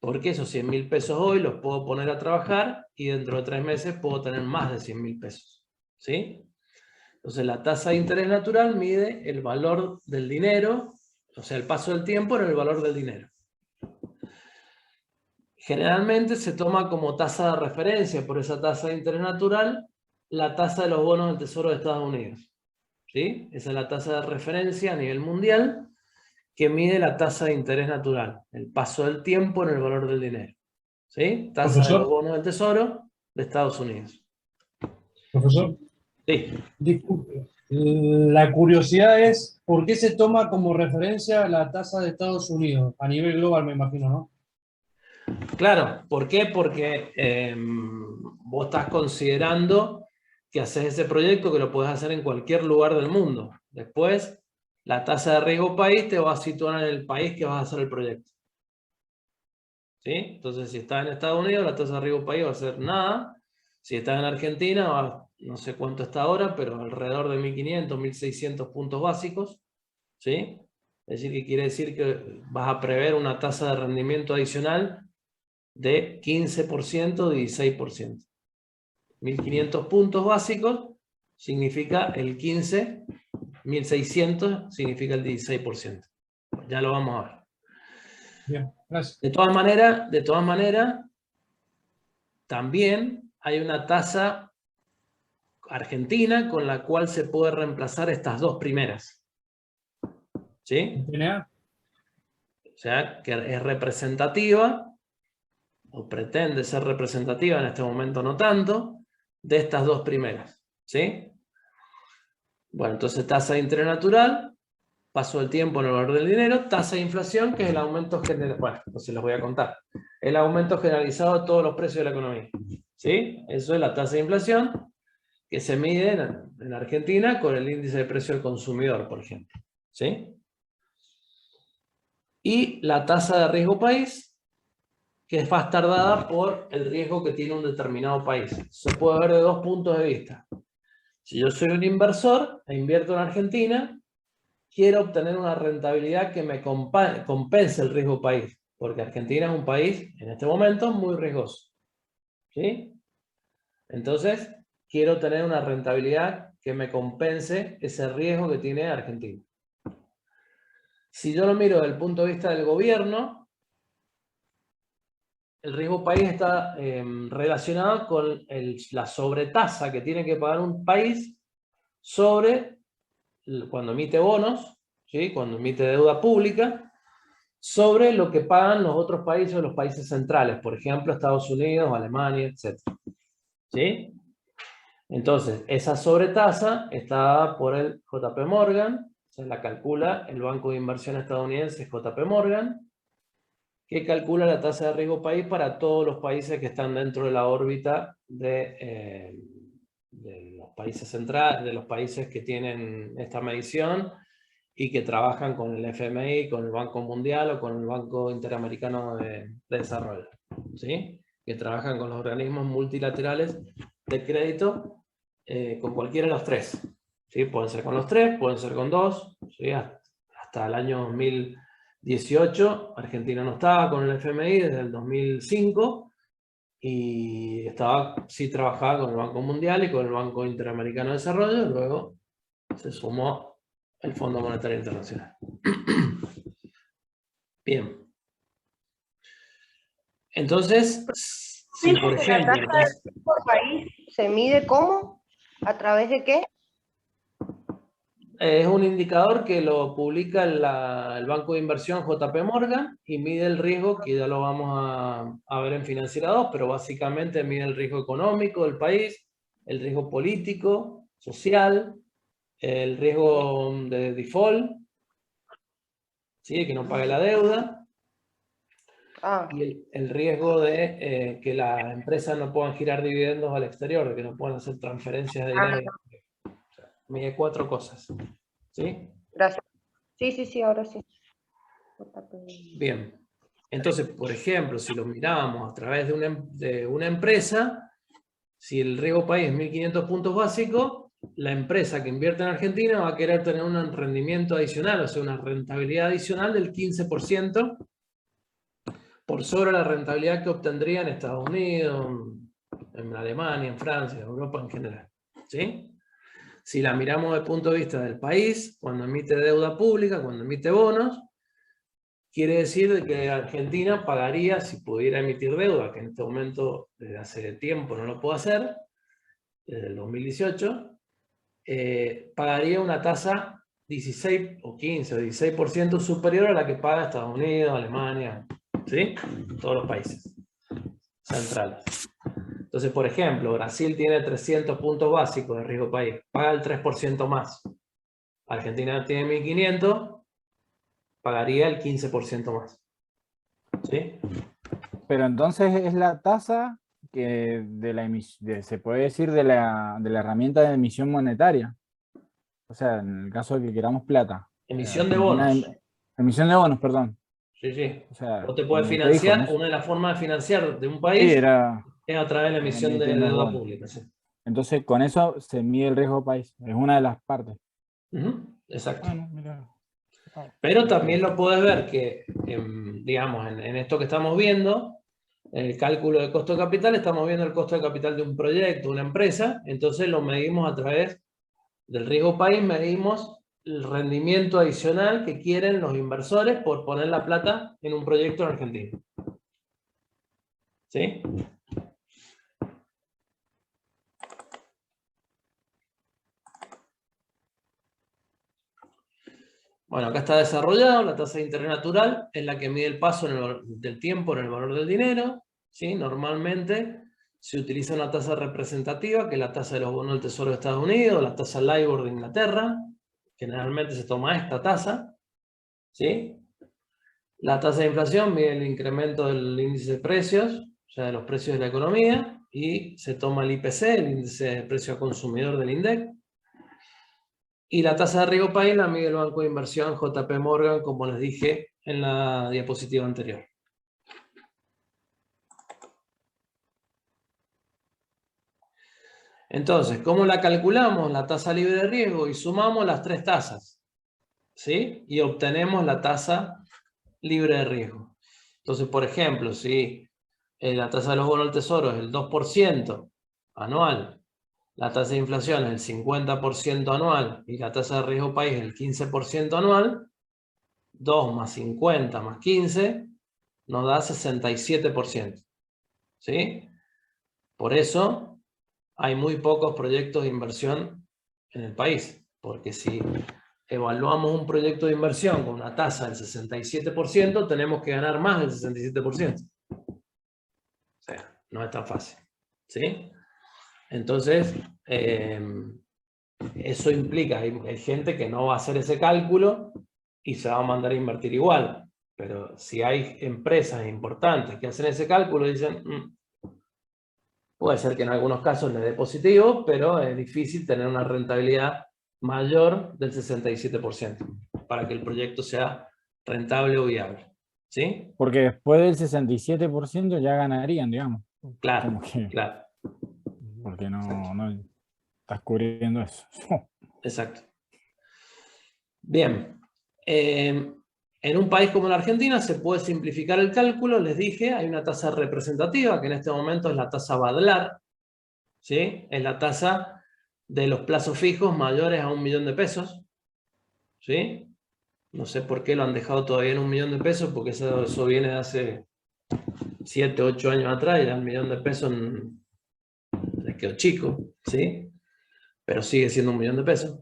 Porque esos 100.000 pesos hoy los puedo poner a trabajar y dentro de 3 meses puedo tener más de 100.000 pesos. ¿Sí? Entonces la tasa de interés natural mide el valor del dinero, o sea, el paso del tiempo en el valor del dinero. Generalmente se toma como tasa de referencia por esa tasa de interés natural la tasa de los bonos del Tesoro de Estados Unidos. ¿Sí? Esa es la tasa de referencia a nivel mundial que mide la tasa de interés natural, el paso del tiempo en el valor del dinero. ¿Sí? Tasa de los bonos del Tesoro de Estados Unidos. Profesor. Sí. Disculpe. La curiosidad es, ¿por qué se toma como referencia la tasa de Estados Unidos? A nivel global, me imagino, ¿no? Claro, ¿por qué? Porque vos estás considerando que haces ese proyecto que lo puedes hacer en cualquier lugar del mundo. Después, la tasa de riesgo país te va a situar en el país que vas a hacer el proyecto. ¿Sí? Entonces, si estás en Estados Unidos, la tasa de riesgo país va a ser nada. Si estás en Argentina, no sé cuánto está ahora, pero alrededor de 1.500, 1.600 puntos básicos. ¿Sí? Es decir, que quiere decir que vas a prever una tasa de rendimiento adicional de 15%, 16%. 1.500 puntos básicos significa el 15%, 1.600 significa el 16%. Ya lo vamos a ver. Bien, gracias. De todas maneras, también hay una tasa argentina con la cual se puede reemplazar estas dos primeras. ¿Sí? O sea, que es representativa, o pretende ser representativa, en este momento no tanto, de estas dos primeras. ¿Sí? Bueno, entonces tasa de interés natural, paso del tiempo en el valor del dinero, tasa de inflación, que es el aumento generalizado, bueno, entonces les voy a contar, el aumento generalizado de todos los precios de la economía. ¿Sí? Eso es la tasa de inflación, que se mide en Argentina con el índice de precio del consumidor, por ejemplo. ¿Sí? Y la tasa de riesgo país, que va a estar dada por el riesgo que tiene un determinado país. Se puede ver de dos puntos de vista. Si yo soy un inversor e invierto en Argentina, quiero obtener una rentabilidad que me compense el riesgo país, porque Argentina es un país, en este momento, muy riesgoso. ¿Sí? Entonces, quiero tener una rentabilidad que me compense ese riesgo que tiene Argentina. Si yo lo miro desde el punto de vista del gobierno, el riesgo país está relacionado con la sobretasa que tiene que pagar un país sobre, cuando emite bonos, ¿sí? Cuando emite deuda pública, sobre lo que pagan los otros países o los países centrales, por ejemplo, Estados Unidos, Alemania, etc. ¿Sí? Entonces, esa sobretasa está dada por el JP Morgan, se la calcula el banco de inversión estadounidense JP Morgan, que calcula la tasa de riesgo país para todos los países que están dentro de la órbita de los países centrales, de los países que tienen esta medición y que trabajan con el FMI, con el Banco Mundial o con el Banco Interamericano de Desarrollo, ¿sí? Que trabajan con los organismos multilaterales de crédito con cualquiera de los tres, ¿sí? Pueden ser con los tres, pueden ser con dos, ¿sí? Hasta el año 2018 Argentina no estaba con el FMI desde el 2005 y sí trabajaba con el Banco Mundial y con el Banco Interamericano de Desarrollo, luego se sumó el Fondo Monetario Internacional. Bien. Entonces, si por ejemplo... ¿La tasa de riesgo por país se mide cómo? ¿A través de qué? Es un indicador que lo publica el Banco de Inversión JP Morgan y mide el riesgo, que ya lo vamos a ver en Financiera 2, pero básicamente mide el riesgo económico del país, el riesgo político, social, el riesgo de default, ¿sí? Que no pague la deuda, y el riesgo de que las empresas no puedan girar dividendos al exterior, de que no puedan hacer transferencias de dinero. O sea, mide 4 cosas. ¿Sí? Gracias. Sí, ahora sí. Bien. Entonces, por ejemplo, si lo mirábamos a través de una empresa, si el riesgo país es 1.500 puntos básicos, la empresa que invierte en Argentina va a querer tener un rendimiento adicional, o sea, una rentabilidad adicional del 15% por sobre la rentabilidad que obtendría en Estados Unidos, en Alemania, en Francia, en Europa en general. ¿Sí? Si la miramos desde el punto de vista del país, cuando emite deuda pública, cuando emite bonos, quiere decir que Argentina pagaría, si pudiera emitir deuda, que en este momento desde hace tiempo no lo puede hacer, desde el 2018, pagaría una tasa 16 o 15 o 16% superior a la que paga Estados Unidos, Alemania, ¿sí? Todos los países centrales. Entonces, por ejemplo, Brasil tiene 300 puntos básicos de riesgo país, paga el 3% más. Argentina tiene 1.500, pagaría el 15% más. ¿Sí? Pero entonces es la tasa que se puede decir de la herramienta de emisión monetaria. O sea, en el caso de que queramos plata. Emisión de bonos. Emisión de bonos, perdón. Sí. O sea, o te puedes como financiar, usted dijo, una de las formas de financiar de un país es a través de la emisión de deuda pública. Sí. Entonces, con eso se mide el riesgo país. Es una de las partes. Exacto. Bueno, mira. Pero también lo puedes ver que, digamos, en esto que estamos viendo, el cálculo de costo de capital, estamos viendo el costo de capital de un proyecto, una empresa, entonces lo medimos a través del riesgo país, medimos el rendimiento adicional que quieren los inversores por poner la plata en un proyecto en Argentina. ¿Sí? Bueno, acá está desarrollado, la tasa de interés natural es la que mide el paso del tiempo en el valor del dinero. ¿Sí? Normalmente se utiliza una tasa representativa, que es la tasa de los bonos del Tesoro de Estados Unidos, la tasa LIBOR de Inglaterra. Generalmente se toma esta tasa. ¿Sí? La tasa de inflación mide el incremento del índice de precios, o sea, de los precios de la economía, y se toma el IPC, el índice de precio al consumidor del INDEC. Y la tasa de riesgo país la mide el Banco de Inversión JP Morgan, como les dije en la diapositiva anterior. Entonces, ¿cómo la calculamos? La tasa libre de riesgo y sumamos las 3 tasas. ¿Sí? Y obtenemos la tasa libre de riesgo. Entonces, por ejemplo, si la tasa de los bonos del Tesoro es el 2% anual la tasa de inflación es el 50% anual y la tasa de riesgo país el 15% anual, 2 más 50 más 15 nos da 67%. ¿Sí? Por eso hay muy pocos proyectos de inversión en el país, porque si evaluamos un proyecto de inversión con una tasa del 67%, tenemos que ganar más del 67%. O sea, no es tan fácil. ¿Sí? Entonces, eso implica, hay gente que no va a hacer ese cálculo y se va a mandar a invertir igual. Pero si hay empresas importantes que hacen ese cálculo y dicen, puede ser que en algunos casos le dé positivo, pero es difícil tener una rentabilidad mayor del 67% para que el proyecto sea rentable o viable. ¿Sí? Porque después del 67% ya ganarían, digamos. Claro, claro. Porque no estás cubriendo eso. Exacto. Bien. En un país como la Argentina se puede simplificar el cálculo. Les dije, hay una tasa representativa que en este momento es la tasa Badlar. ¿Sí? Es la tasa de los plazos fijos mayores a 1 millón de pesos. ¿Sí? No sé por qué lo han dejado todavía en 1 millón de pesos, porque eso viene de hace 7, 8 años atrás, y ya 1 millón de pesos les quedó chico, ¿sí? Pero sigue siendo 1 millón de pesos.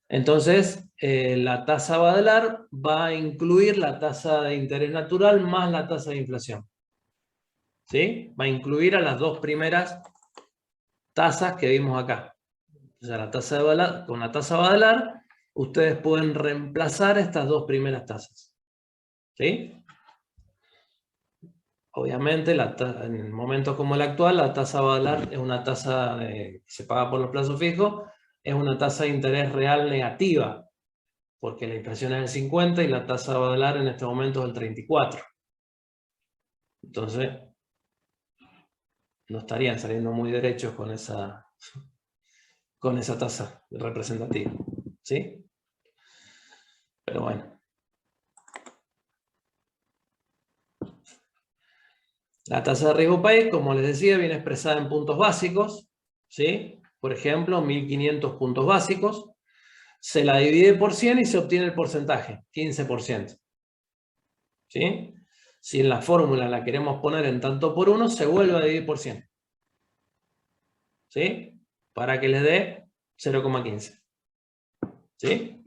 Entonces, la tasa Badlar va a incluir la tasa de interés natural más la tasa de inflación. ¿Sí? Va a incluir a las dos primeras tasas que vimos acá. O sea, la tasa de Badlar, con la tasa Badlar, ustedes pueden reemplazar estas dos primeras tasas. ¿Sí? Obviamente, en momentos como el actual, la tasa Badlar es una tasa que se paga por los plazos fijos, es una tasa de interés real negativa, porque la inflación es del 50 y la tasa Badlar en este momento es del 34. Entonces, no estarían saliendo muy derechos con esa tasa representativa. ¿Sí? Pero bueno. La tasa de riesgo país, como les decía, viene expresada en puntos básicos. ¿Sí? Por ejemplo, 1500 puntos básicos. Se la divide por 100 y se obtiene el porcentaje, 15%. ¿Sí? Si en la fórmula la queremos poner en tanto por 1, se vuelve a dividir por 100. ¿Sí? Para que les dé 0,15. ¿Sí?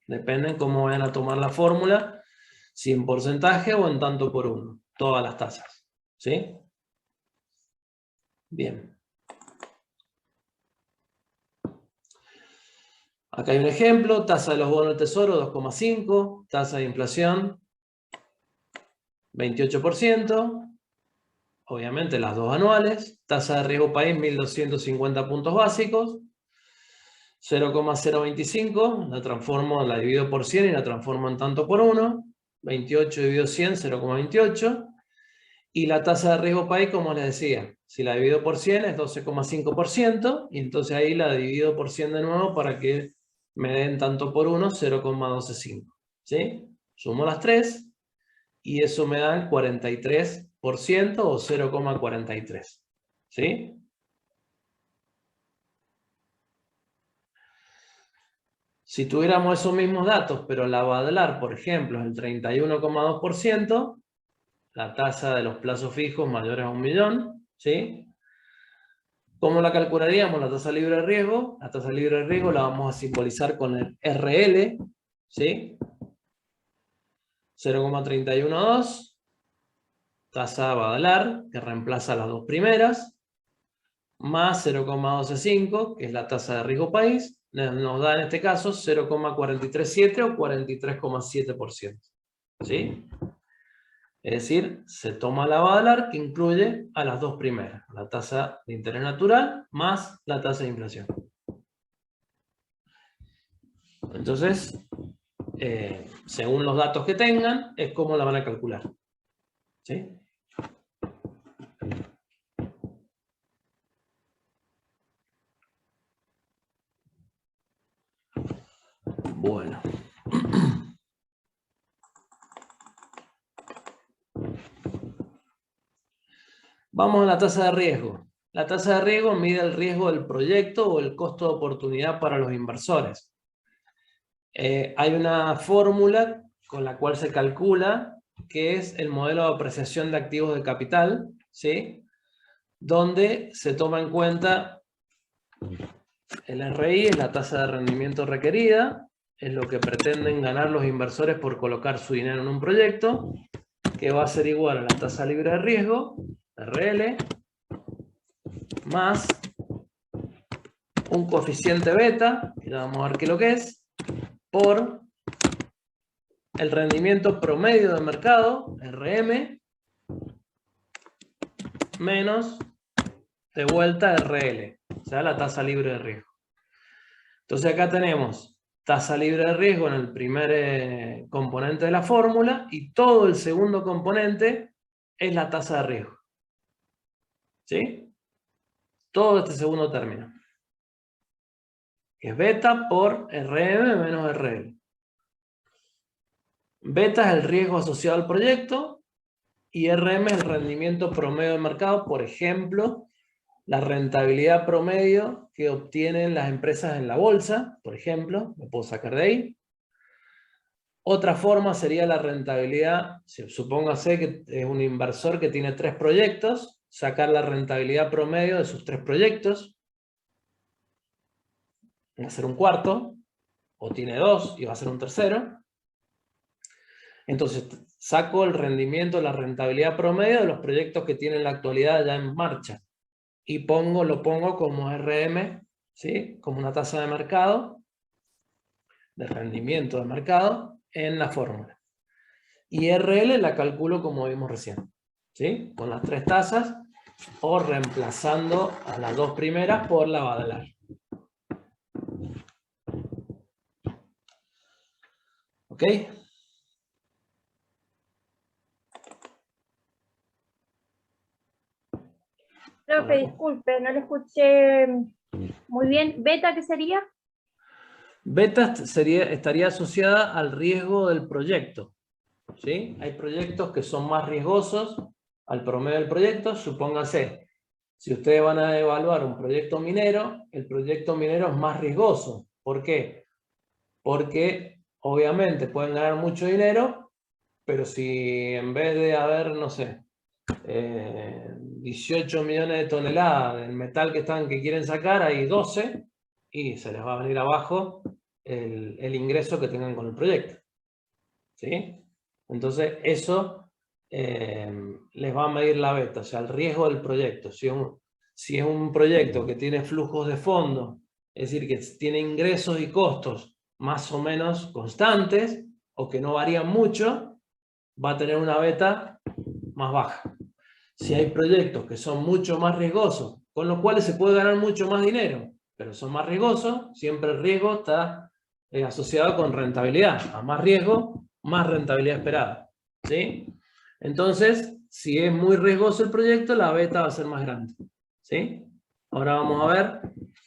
Dependen cómo vayan a tomar la fórmula, si en porcentaje o en tanto por 1. Todas las tasas. ¿Sí? Bien. Acá hay un ejemplo, tasa de los bonos del tesoro 2,5, tasa de inflación 28%, obviamente las dos anuales, tasa de riesgo país 1250 puntos básicos, 0,025, la divido por 100 y la transformo en tanto por 1, 28 dividido 100, 0,28, y la tasa de riesgo país, como les decía, si la divido por 100 es 12,5%, y entonces ahí la divido por 100 de nuevo para que me den tanto por 1, 0,125. ¿Sí? Sumo las 3 y eso me da el 43% o 0,43. ¿Sí? Si tuviéramos esos mismos datos, pero la Badlar, por ejemplo, es el 31,2%, la tasa de los plazos fijos mayores a 1 millón, ¿sí? ¿Cómo la calcularíamos? La tasa libre de riesgo. La tasa libre de riesgo la vamos a simbolizar con el RL, ¿sí? 0,312. Tasa Badlar, que reemplaza las dos primeras, más 0,125, que es la tasa de riesgo país, nos da en este caso 0,437 o 43,7%. ¿Sí? Es decir, se toma la Badlar, que incluye a las dos primeras, la tasa de interés natural más la tasa de inflación. Entonces, según los datos que tengan, es como la van a calcular. ¿Sí? Bueno. Vamos a la tasa de riesgo. La tasa de riesgo mide el riesgo del proyecto o el costo de oportunidad para los inversores. Hay una fórmula con la cual se calcula, que es el modelo de apreciación de activos de capital, ¿sí? Donde se toma en cuenta el RI, es la tasa de rendimiento requerida, es lo que pretenden ganar los inversores por colocar su dinero en un proyecto, que va a ser igual a la tasa libre de riesgo, RL, más un coeficiente beta, que ya vamos a ver qué es lo que es, por el rendimiento promedio de mercado, RM, menos de vuelta RL, o sea, la tasa libre de riesgo. Entonces acá tenemos tasa libre de riesgo en el primer componente de la fórmula y todo el segundo componente es la tasa de riesgo. ¿Sí? Todo este segundo término. Que es beta por RM menos RL. Beta es el riesgo asociado al proyecto y RM es el rendimiento promedio de mercado, por ejemplo, la rentabilidad promedio que obtienen las empresas en la bolsa, por ejemplo, lo puedo sacar de ahí. Otra forma sería la rentabilidad, supóngase que es un inversor que tiene 3 proyectos, sacar la rentabilidad promedio de sus 3 proyectos, va a ser un cuarto, o tiene 2 y va a ser un tercero. Entonces saco el rendimiento, la rentabilidad promedio de los proyectos que tienen en la actualidad ya en marcha. Y lo pongo como RM, ¿sí? Como una tasa de mercado, de rendimiento de mercado, en la fórmula. Y RL la calculo como vimos recién, ¿sí? Con las 3 tasas, o reemplazando a las 2 primeras por la Badelar. ¿Ok? Profe, disculpe, no lo escuché muy bien. ¿Beta qué sería? Beta estaría asociada al riesgo del proyecto, ¿sí? Hay proyectos que son más riesgosos al promedio del proyecto. Supóngase, si ustedes van a evaluar un proyecto minero, el proyecto minero es más riesgoso. ¿Por qué? Porque obviamente pueden ganar mucho dinero, pero si en vez de haber, no sé, 18 millones de toneladas del metal que quieren sacar, hay 12, y se les va a venir abajo el ingreso que tengan con el proyecto. ¿Sí? Entonces eso les va a medir la beta, o sea, el riesgo del proyecto. Si es un proyecto que tiene flujos de fondo, es decir, que tiene ingresos y costos más o menos constantes, o que no varían mucho, va a tener una beta más baja. Si hay proyectos que son mucho más riesgosos, con los cuales se puede ganar mucho más dinero, pero son más riesgosos, siempre el riesgo está asociado con rentabilidad. A más riesgo, más rentabilidad esperada. ¿Sí? Entonces, si es muy riesgoso el proyecto, la beta va a ser más grande. ¿Sí? Ahora vamos a ver,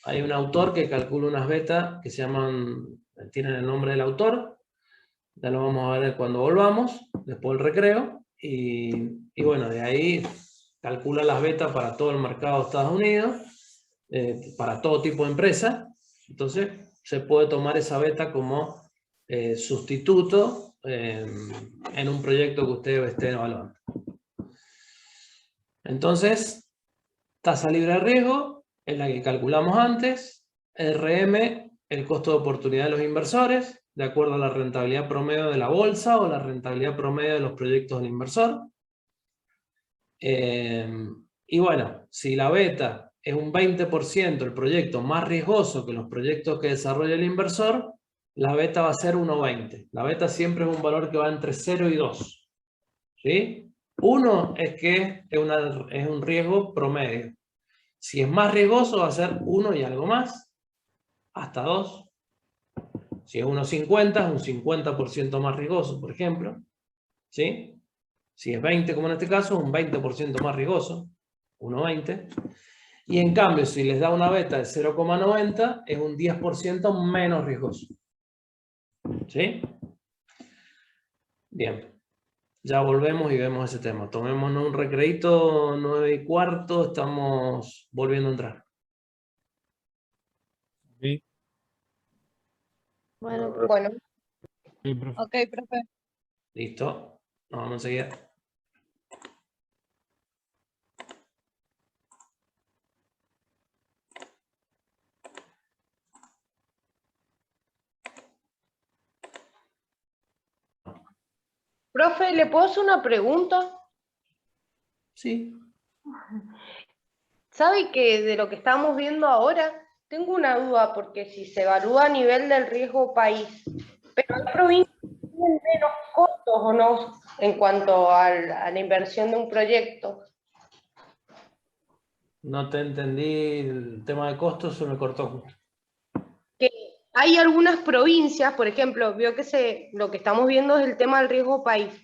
hay un autor que calcula unas betas que se llaman, tienen el nombre del autor, ya lo vamos a ver cuando volvamos, después del recreo. Y bueno, de ahí calcula las betas para todo el mercado de Estados Unidos, para todo tipo de empresa. Entonces se puede tomar esa beta como sustituto en un proyecto que usted esté evaluando. Entonces, tasa libre de riesgo es la que calculamos antes, RM, el costo de oportunidad de los inversores, de acuerdo a la rentabilidad promedio de la bolsa o la rentabilidad promedio de los proyectos del inversor. Y bueno, si la beta es un 20% el proyecto más riesgoso que los proyectos que desarrolla el inversor, la beta va a ser 1,20. La beta siempre es un valor que va entre 0 y 2. ¿Sí? 1 es que es un riesgo promedio. Si es más riesgoso va a ser 1 y algo más, hasta 2. Si es 1,50 es un 50% más riesgoso, por ejemplo. ¿Sí? Si es 20, como en este caso, es un 20% más riesgoso, 1,20. Y en cambio, si les da una beta de 0,90, es un 10% menos riesgoso. ¿Sí? Bien. Ya volvemos y vemos ese tema. Tomémonos un recreíto, 9:15, estamos volviendo a entrar. Sí. Bueno, profe. Bueno, Sí, profe. Ok, profe. Listo, nos vamos enseguida. profe, ¿le puedo hacer una pregunta? Sí. ¿Sabe que de lo que estamos viendo ahora, tengo una duda, porque si se evalúa a nivel del riesgo país, pero hay provincias que tienen menos costos o no en cuanto a la inversión de un proyecto? No te entendí el tema de costos, se me cortó justo. Que hay algunas provincias, por ejemplo, veo que lo que estamos viendo es el tema del riesgo país,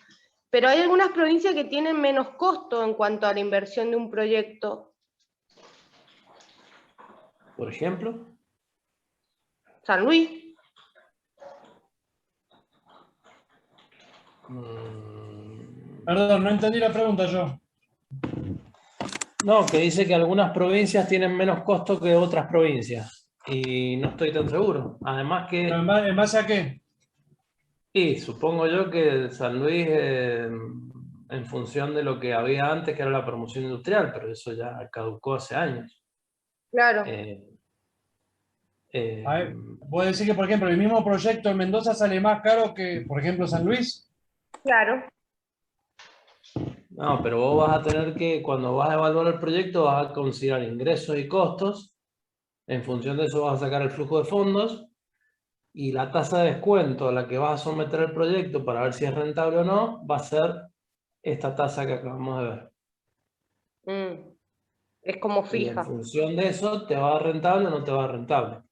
pero hay algunas provincias que tienen menos costo en cuanto a la inversión de un proyecto. Por ejemplo, San Luis. Perdón, no entendí la pregunta yo. no, que dice que algunas provincias tienen menos costo que otras provincias. Y no estoy tan seguro. Además que... ¿En base a qué? Y supongo yo que San Luis, en función de lo que había antes, que era la promoción industrial, pero eso ya caducó hace años. Claro. A ver, ¿puedo decir que, por ejemplo, el mismo proyecto en Mendoza sale más caro que, por ejemplo, San Luis? Claro. No, pero vos vas a tener que, cuando vas a evaluar el proyecto, vas a considerar ingresos y costos. En función de eso vas a sacar el flujo de fondos. Y la tasa de descuento a la que vas a someter el proyecto para ver si es rentable o no, va a ser esta tasa que acabamos de ver. Es como Y en fija. función de eso, ¿te va a dar rentable o no te va a dar rentable?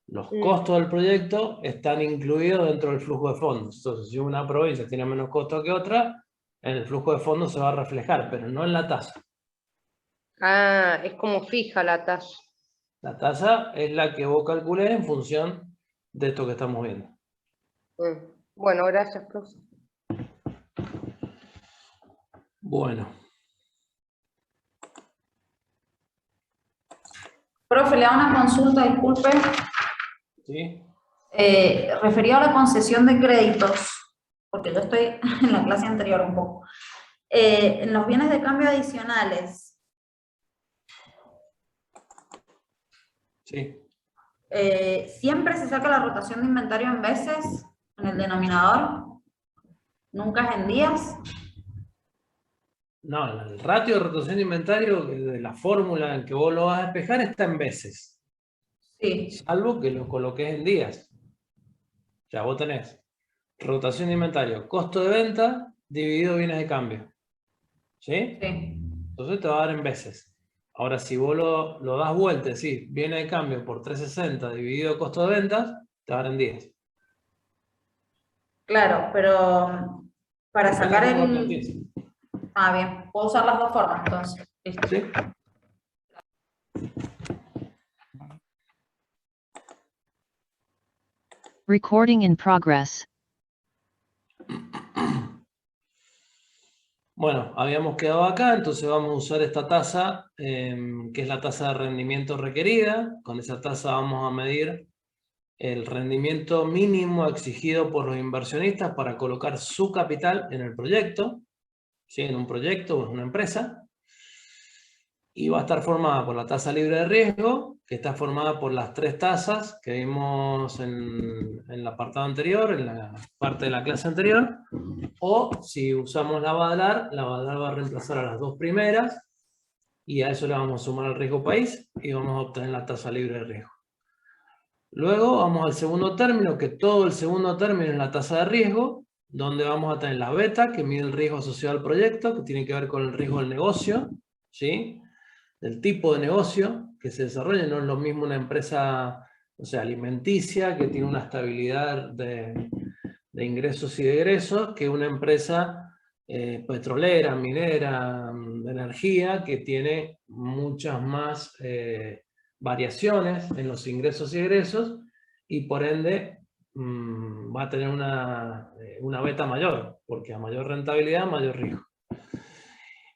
Los costos del proyecto están incluidos dentro del flujo de fondos. Entonces, si una provincia tiene menos costo que otra, en el flujo de fondos se va a reflejar, pero no en la tasa. Ah, es como fija la tasa. La tasa es la que vos calculés en función de esto que estamos viendo. Bueno, gracias, profe. Bueno. Profe, le hago una consulta, disculpe. ¿Sí? Referido a la concesión de créditos, porque yo estoy en la clase anterior un poco. En los bienes de cambio adicionales. Sí. ¿Siempre se saca la rotación de inventario en veces, en el denominador? ¿Nunca es en días? No, el ratio de rotación de inventario de la fórmula en que vos lo vas a despejar está en veces. Sí. Salvo que lo coloques en días. O sea, vos tenés rotación de inventario, costo de venta dividido bienes de cambio. ¿Sí? Sí. Entonces te va a dar en veces. Ahora, si vos lo das vuelta, decís, viene de cambio por 360 dividido costo de ventas, te va a dar en 10. Claro, pero para Depende sacar de cómo lo el... plantees. Ah, bien. Puedo usar las dos formas, entonces. Listo. ¿Sí? Recording in progress. Bueno, habíamos quedado acá, entonces vamos a usar esta tasa, que es la tasa de rendimiento requerida. Con esa tasa vamos a medir el rendimiento mínimo exigido por los inversionistas para colocar su capital en el proyecto, ¿sí? En un proyecto o en una empresa. Y va a estar formada por la tasa libre de riesgo, que está formada por las tres tasas que vimos en el apartado anterior, en la parte de la clase anterior. O si usamos la Badalar va a reemplazar a las dos primeras y a eso le vamos a sumar el riesgo país y vamos a obtener la tasa libre de riesgo. Luego vamos al segundo término, que todo el segundo término es la tasa de riesgo, donde vamos a tener la beta, que mide el riesgo asociado al proyecto, que tiene que ver con el riesgo del negocio, ¿sí? Del tipo de negocio que se desarrolla. No es lo mismo una empresa, o sea, alimenticia, que tiene una estabilidad de ingresos y de egresos, que una empresa petrolera, minera, de energía, que tiene muchas más variaciones en los ingresos y egresos, y por ende va a tener una una beta mayor, porque a mayor rentabilidad, mayor riesgo.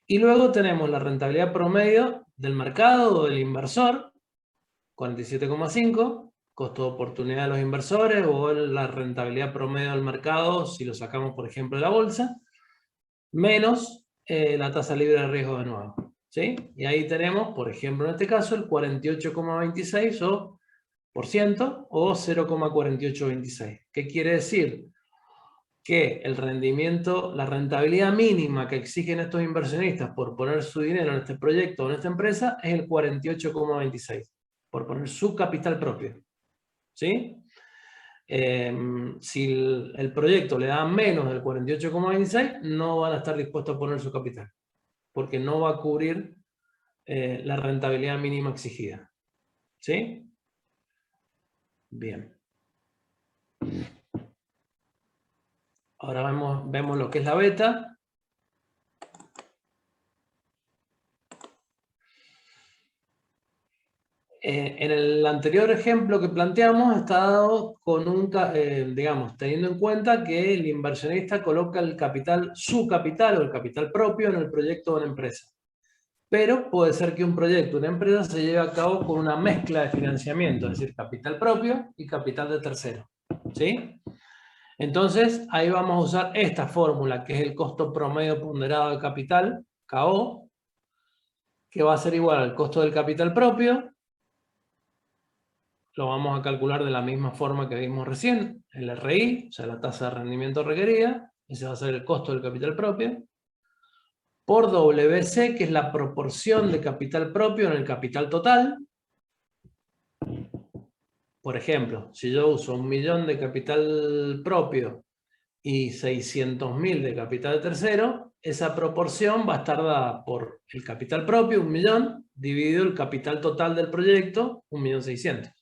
Y luego tenemos la rentabilidad promedio del mercado o del inversor, 47,5, costo de oportunidad de los inversores, o la rentabilidad promedio del mercado, si lo sacamos por ejemplo de la bolsa, menos la tasa libre de riesgo de nuevo. ¿Sí? Y ahí tenemos, por ejemplo en este caso, el 48,26 o 0,4826. ¿Qué quiere decir? Que el rendimiento, la rentabilidad mínima que exigen estos inversionistas por poner su dinero en este proyecto o en esta empresa es el 48,26, por poner su capital propio. ¿Sí? Si el proyecto le da menos del 48,26, no van a estar dispuestos a poner su capital, porque no va a cubrir la rentabilidad mínima exigida. ¿Sí? Bien. Ahora vemos lo que es la beta. En el anterior ejemplo que planteamos está dado con digamos, teniendo en cuenta que el inversionista coloca el capital, su capital o el capital propio en el proyecto de una empresa. Pero puede ser que un proyecto, una empresa, se lleve a cabo con una mezcla de financiamiento, es decir, capital propio y capital de tercero. ¿Sí? Entonces, ahí vamos a usar esta fórmula, que es el costo promedio ponderado de capital, KO, que va a ser igual al costo del capital propio. Lo vamos a calcular de la misma forma que vimos recién, el RI, o sea, la tasa de rendimiento requerida, ese va a ser el costo del capital propio, por WC, que es la proporción de capital propio en el capital total. Por ejemplo, si yo uso 1.000.000 de capital propio y 600.000 de capital de tercero, esa proporción va a estar dada por el capital propio, 1.000.000, dividido el capital total del proyecto, 1.600.000.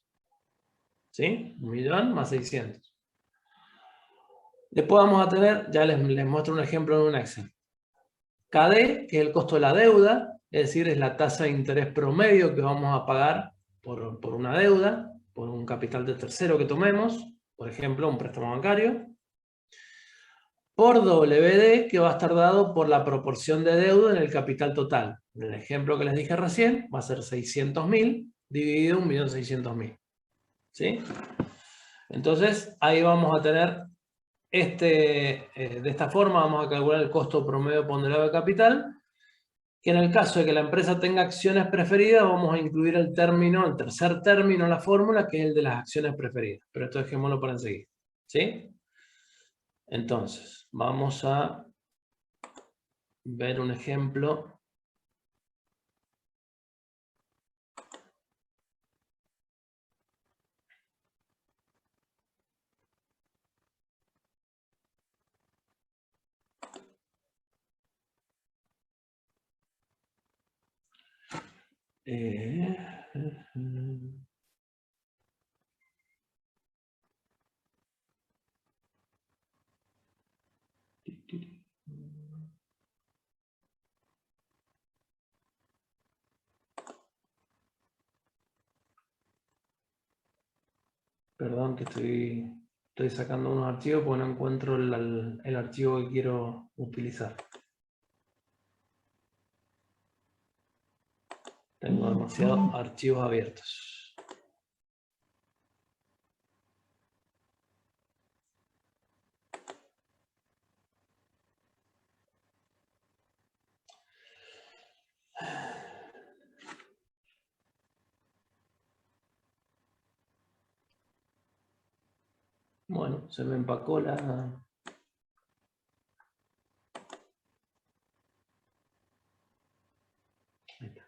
¿Sí? 1.000.000 más 600. Después vamos a tener, ya les muestro un ejemplo en un Excel. KD, que es el costo de la deuda, es decir, es la tasa de interés promedio que vamos a pagar por una deuda, por un capital de tercero que tomemos, por ejemplo, un préstamo bancario, por WD, que va a estar dado por la proporción de deuda en el capital total. En el ejemplo que les dije recién, va a ser 600.000 dividido 1.600.000. ¿Sí? Entonces, ahí vamos a tener, de esta forma vamos a calcular el costo promedio ponderado de capital, que en el caso de que la empresa tenga acciones preferidas, vamos a incluir el tercer término en la fórmula, que es el de las acciones preferidas. Pero esto dejémoslo para enseguida. ¿Sí? Entonces, vamos a ver un ejemplo. Perdón que estoy sacando unos archivos porque no encuentro el archivo que quiero utilizar. Tengo demasiados archivos abiertos. Bueno, se me empacó la... Ahí está.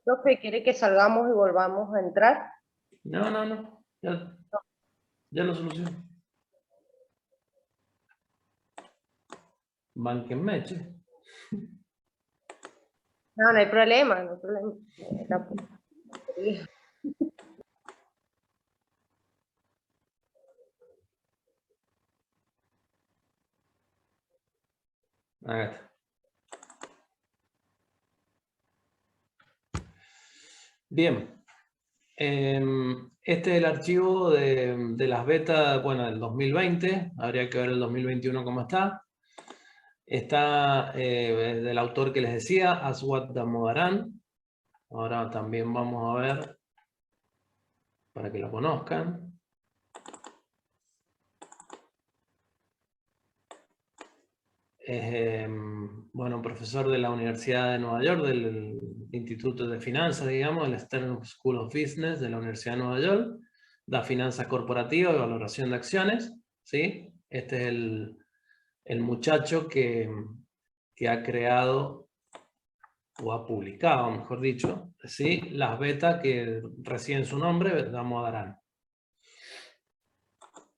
Profe, ¿quiere que salgamos y volvamos a entrar? No. Ya lo soluciono. Bánquenme, che. No hay problema, no hay problema. Acá está. Bien. Este es el archivo de las betas, bueno, del 2020. Habría que ver el 2021 cómo está. Está del autor que les decía, Aswad Damodaran. Ahora también vamos a ver, para que lo conozcan. Es, bueno, profesor de la Universidad de Nueva York, del Instituto de Finanzas, digamos, el Stern School of Business de la Universidad de Nueva York. Da finanzas corporativas y valoración de acciones, ¿sí? Este es el muchacho que ha creado, o ha publicado, mejor dicho, ¿sí? Las betas que reciben su nombre, Damodaran.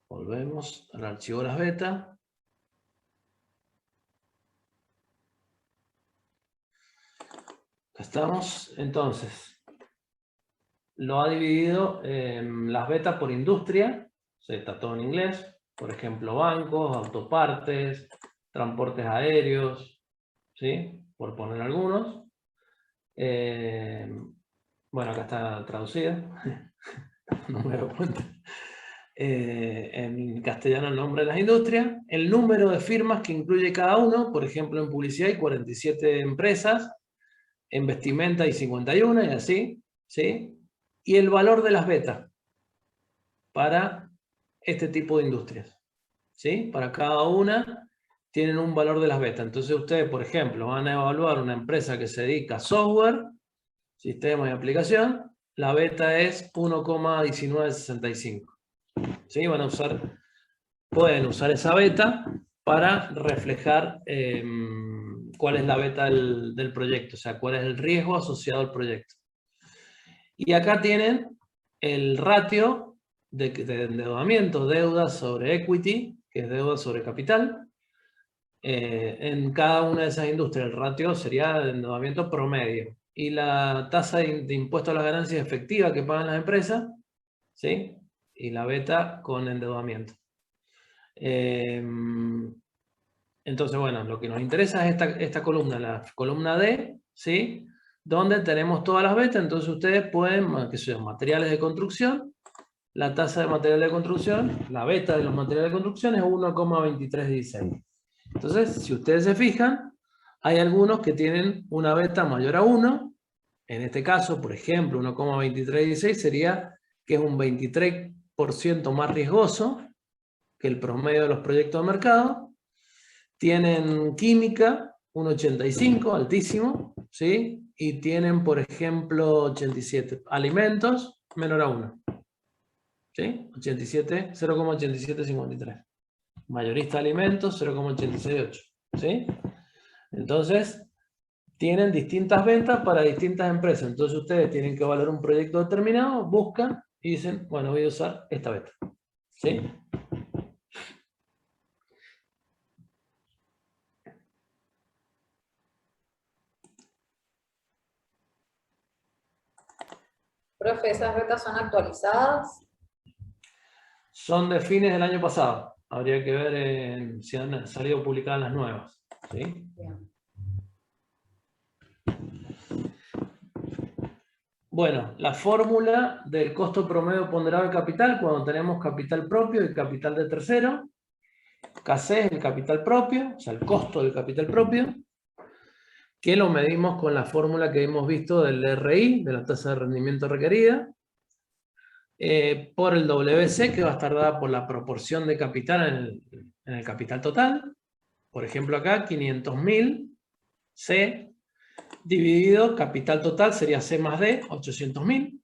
Volvemos al archivo de las betas. Acá estamos. Entonces, lo ha dividido en las betas por industria, está todo en inglés, por ejemplo, bancos, autopartes, transportes aéreos, ¿sí? Por poner algunos. Bueno, acá está traducida, no me doy cuenta. En castellano el nombre de las industrias, el número de firmas que incluye cada uno, por ejemplo en publicidad hay 47 empresas, en vestimenta hay 51 y así, ¿sí? Y el valor de las betas para este tipo de industrias, ¿sí? Para cada una tienen un valor de las betas. Entonces ustedes, por ejemplo, van a evaluar una empresa que se dedica a software, sistemas y aplicación, la beta es 1,1965. ¿Sí? Pueden usar esa beta para reflejar cuál es la beta del proyecto, o sea, cuál es el riesgo asociado al proyecto. Y acá tienen el ratio de endeudamiento, deuda sobre equity, que es deuda sobre capital. En cada una de esas industrias el ratio sería de endeudamiento promedio. Y la tasa de impuesto a las ganancias efectiva que pagan las empresas, ¿sí? Y la beta con endeudamiento. Entonces, bueno, lo que nos interesa es esta columna, la columna D, ¿sí? Donde tenemos todas las betas. Entonces ustedes pueden, que son materiales de construcción, la tasa de material de construcción, la beta de los materiales de construcción es 1,2316. Entonces, si ustedes se fijan, hay algunos que tienen una beta mayor a 1. En este caso, por ejemplo, 1,2316 sería que es un 23% más riesgoso que el promedio de los proyectos de mercado. Tienen química, un 85, altísimo, ¿sí? Y tienen, por ejemplo, 87. Alimentos, menor a 1. ¿Sí? 87, 0,8753. Mayorista de alimentos, 0,868. ¿Sí? Entonces, tienen distintas ventas para distintas empresas. Entonces ustedes tienen que evaluar un proyecto determinado, buscan y dicen, bueno, voy a usar esta beta. ¿Sí? Profe, ¿esas betas son actualizadas? Son de fines del año pasado. Habría que ver si han salido publicadas las nuevas. ¿Sí? Bien. Bueno, la fórmula del costo promedio ponderado de capital cuando tenemos capital propio y capital de tercero. KC es el capital propio, o sea, el costo del capital propio, que lo medimos con la fórmula que hemos visto del RI, de la tasa de rendimiento requerida, por el WC, que va a estar dada por la proporción de capital en el capital total. Por ejemplo acá, 500.000 C dividido capital total sería C más D, 800.000.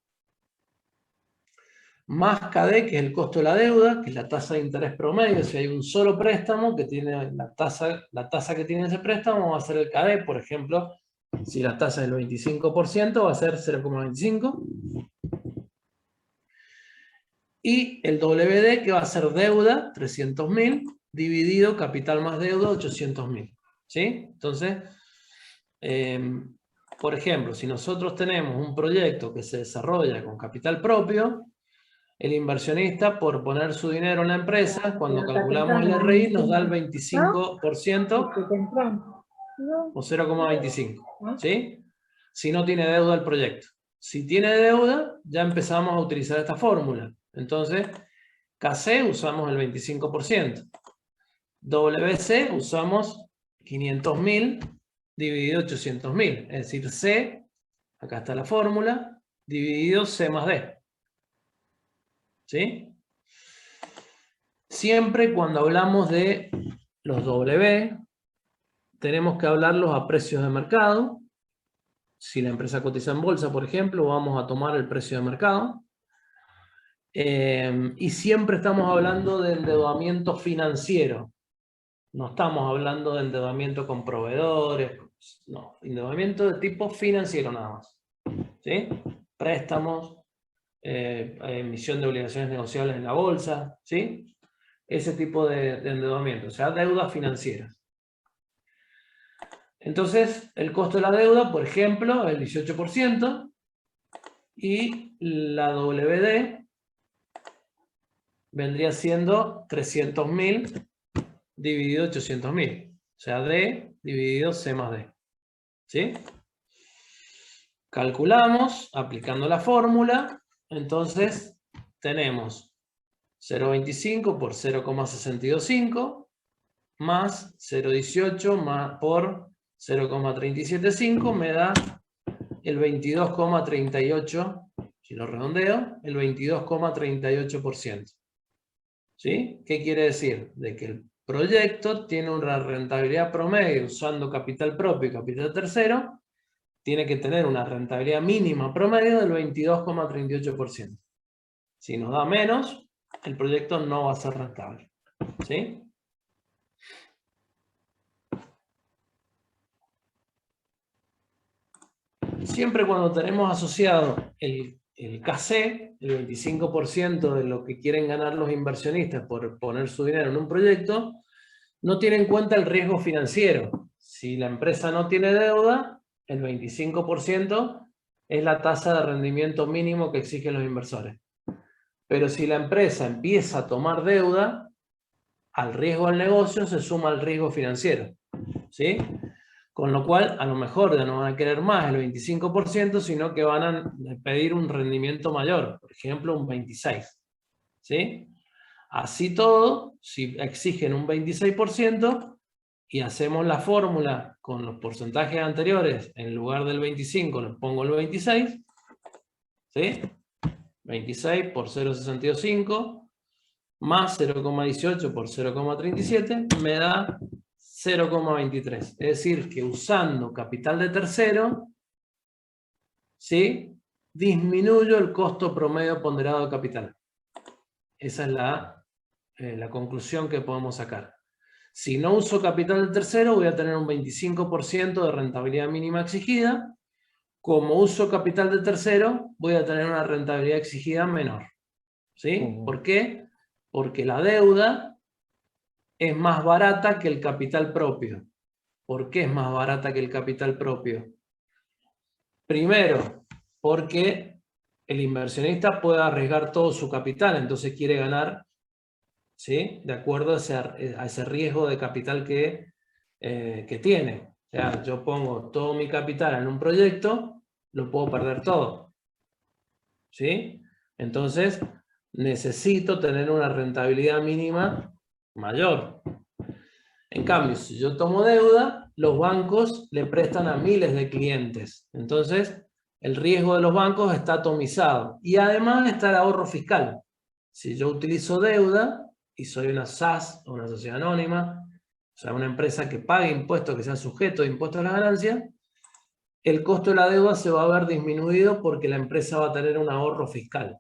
Más KD, que es el costo de la deuda, que es la tasa de interés promedio. Si hay un solo préstamo que tiene la tasa que tiene ese préstamo, va a ser el KD, por ejemplo, Si la tasa es del 25%, va a ser 0,25. Y el WD, que va a ser deuda, 300.000, dividido capital más deuda, 800.000. ¿Sí? Entonces, por ejemplo, si nosotros tenemos un proyecto que se desarrolla con capital propio, el inversionista, por poner su dinero en la empresa, cuando calculamos el RI, nos da el 25% o 0,25. ¿Sí? Si no tiene deuda el proyecto. Si tiene deuda, ya empezamos a utilizar esta fórmula. Entonces, KC usamos el 25%. WC usamos 500.000 dividido 800.000. Es decir, C, acá está la fórmula, dividido C más D. ¿Sí? Siempre cuando hablamos de los W, tenemos que hablarlos a precios de mercado. Si la empresa cotiza en bolsa, por ejemplo, vamos a tomar el precio de mercado. Y siempre estamos hablando de endeudamiento financiero. No estamos hablando de endeudamiento con proveedores. No, endeudamiento de tipo financiero nada más. ¿Sí? Préstamos, emisión de obligaciones negociables en la bolsa. ¿Sí? Ese tipo de endeudamiento, o sea, deudas financieras. Entonces, el costo de la deuda, por ejemplo, el 18%, y la WD vendría siendo 300.000 dividido 800.000. O sea, D dividido C más D. ¿Sí? Calculamos, aplicando la fórmula, entonces tenemos 0,25 por 0,625 más 0,18 más por 0,375 me da el 22,38, si lo redondeo, el 22,38%. ¿Sí? ¿Qué quiere decir? De que el proyecto tiene una rentabilidad promedio usando capital propio y capital tercero, tiene que tener una rentabilidad mínima promedio del 22,38%. Si nos da menos, el proyecto no va a ser rentable. ¿Sí? Siempre cuando tenemos asociado el KC, el 25% de lo que quieren ganar los inversionistas por poner su dinero en un proyecto, no tiene en cuenta el riesgo financiero. Si la empresa no tiene deuda, el 25% es la tasa de rendimiento mínimo que exigen los inversores. Pero si la empresa empieza a tomar deuda, al riesgo del negocio se suma el riesgo financiero. ¿Sí? Con lo cual, a lo mejor ya no van a querer más el 25%, sino que van a pedir un rendimiento mayor, por ejemplo, un 26%. ¿Sí? Así todo, si exigen un 26% y hacemos la fórmula con los porcentajes anteriores, en lugar del 25 les pongo el 26, ¿sí? 26 por 0,625 más 0,18 por 0,37 me da 0,23. Es decir, que usando capital de tercero, ¿sí? Disminuyo el costo promedio ponderado de capital. Esa es la conclusión que podemos sacar. Si no uso capital de tercero, voy a tener un 25% de rentabilidad mínima exigida. Como uso capital de tercero, voy a tener una rentabilidad exigida menor. ¿Sí? ¿Por qué? Porque la deuda es más barata que el capital propio. ¿Por qué es más barata que el capital propio? Primero, porque el inversionista puede arriesgar todo su capital, entonces quiere ganar, ¿sí? De acuerdo a ese riesgo de capital que tiene. O sea, yo pongo todo mi capital en un proyecto, lo puedo perder todo. ¿Sí? Entonces, necesito tener una rentabilidad mínima mayor. En cambio, si yo tomo deuda, los bancos le prestan a miles de clientes. Entonces, el riesgo de los bancos está atomizado. Y además está el ahorro fiscal. Si yo utilizo deuda y soy una SAS o una sociedad anónima, o sea, una empresa que pague impuestos, que sea sujeto de impuestos a las ganancias, el costo de la deuda se va a ver disminuido porque la empresa va a tener un ahorro fiscal.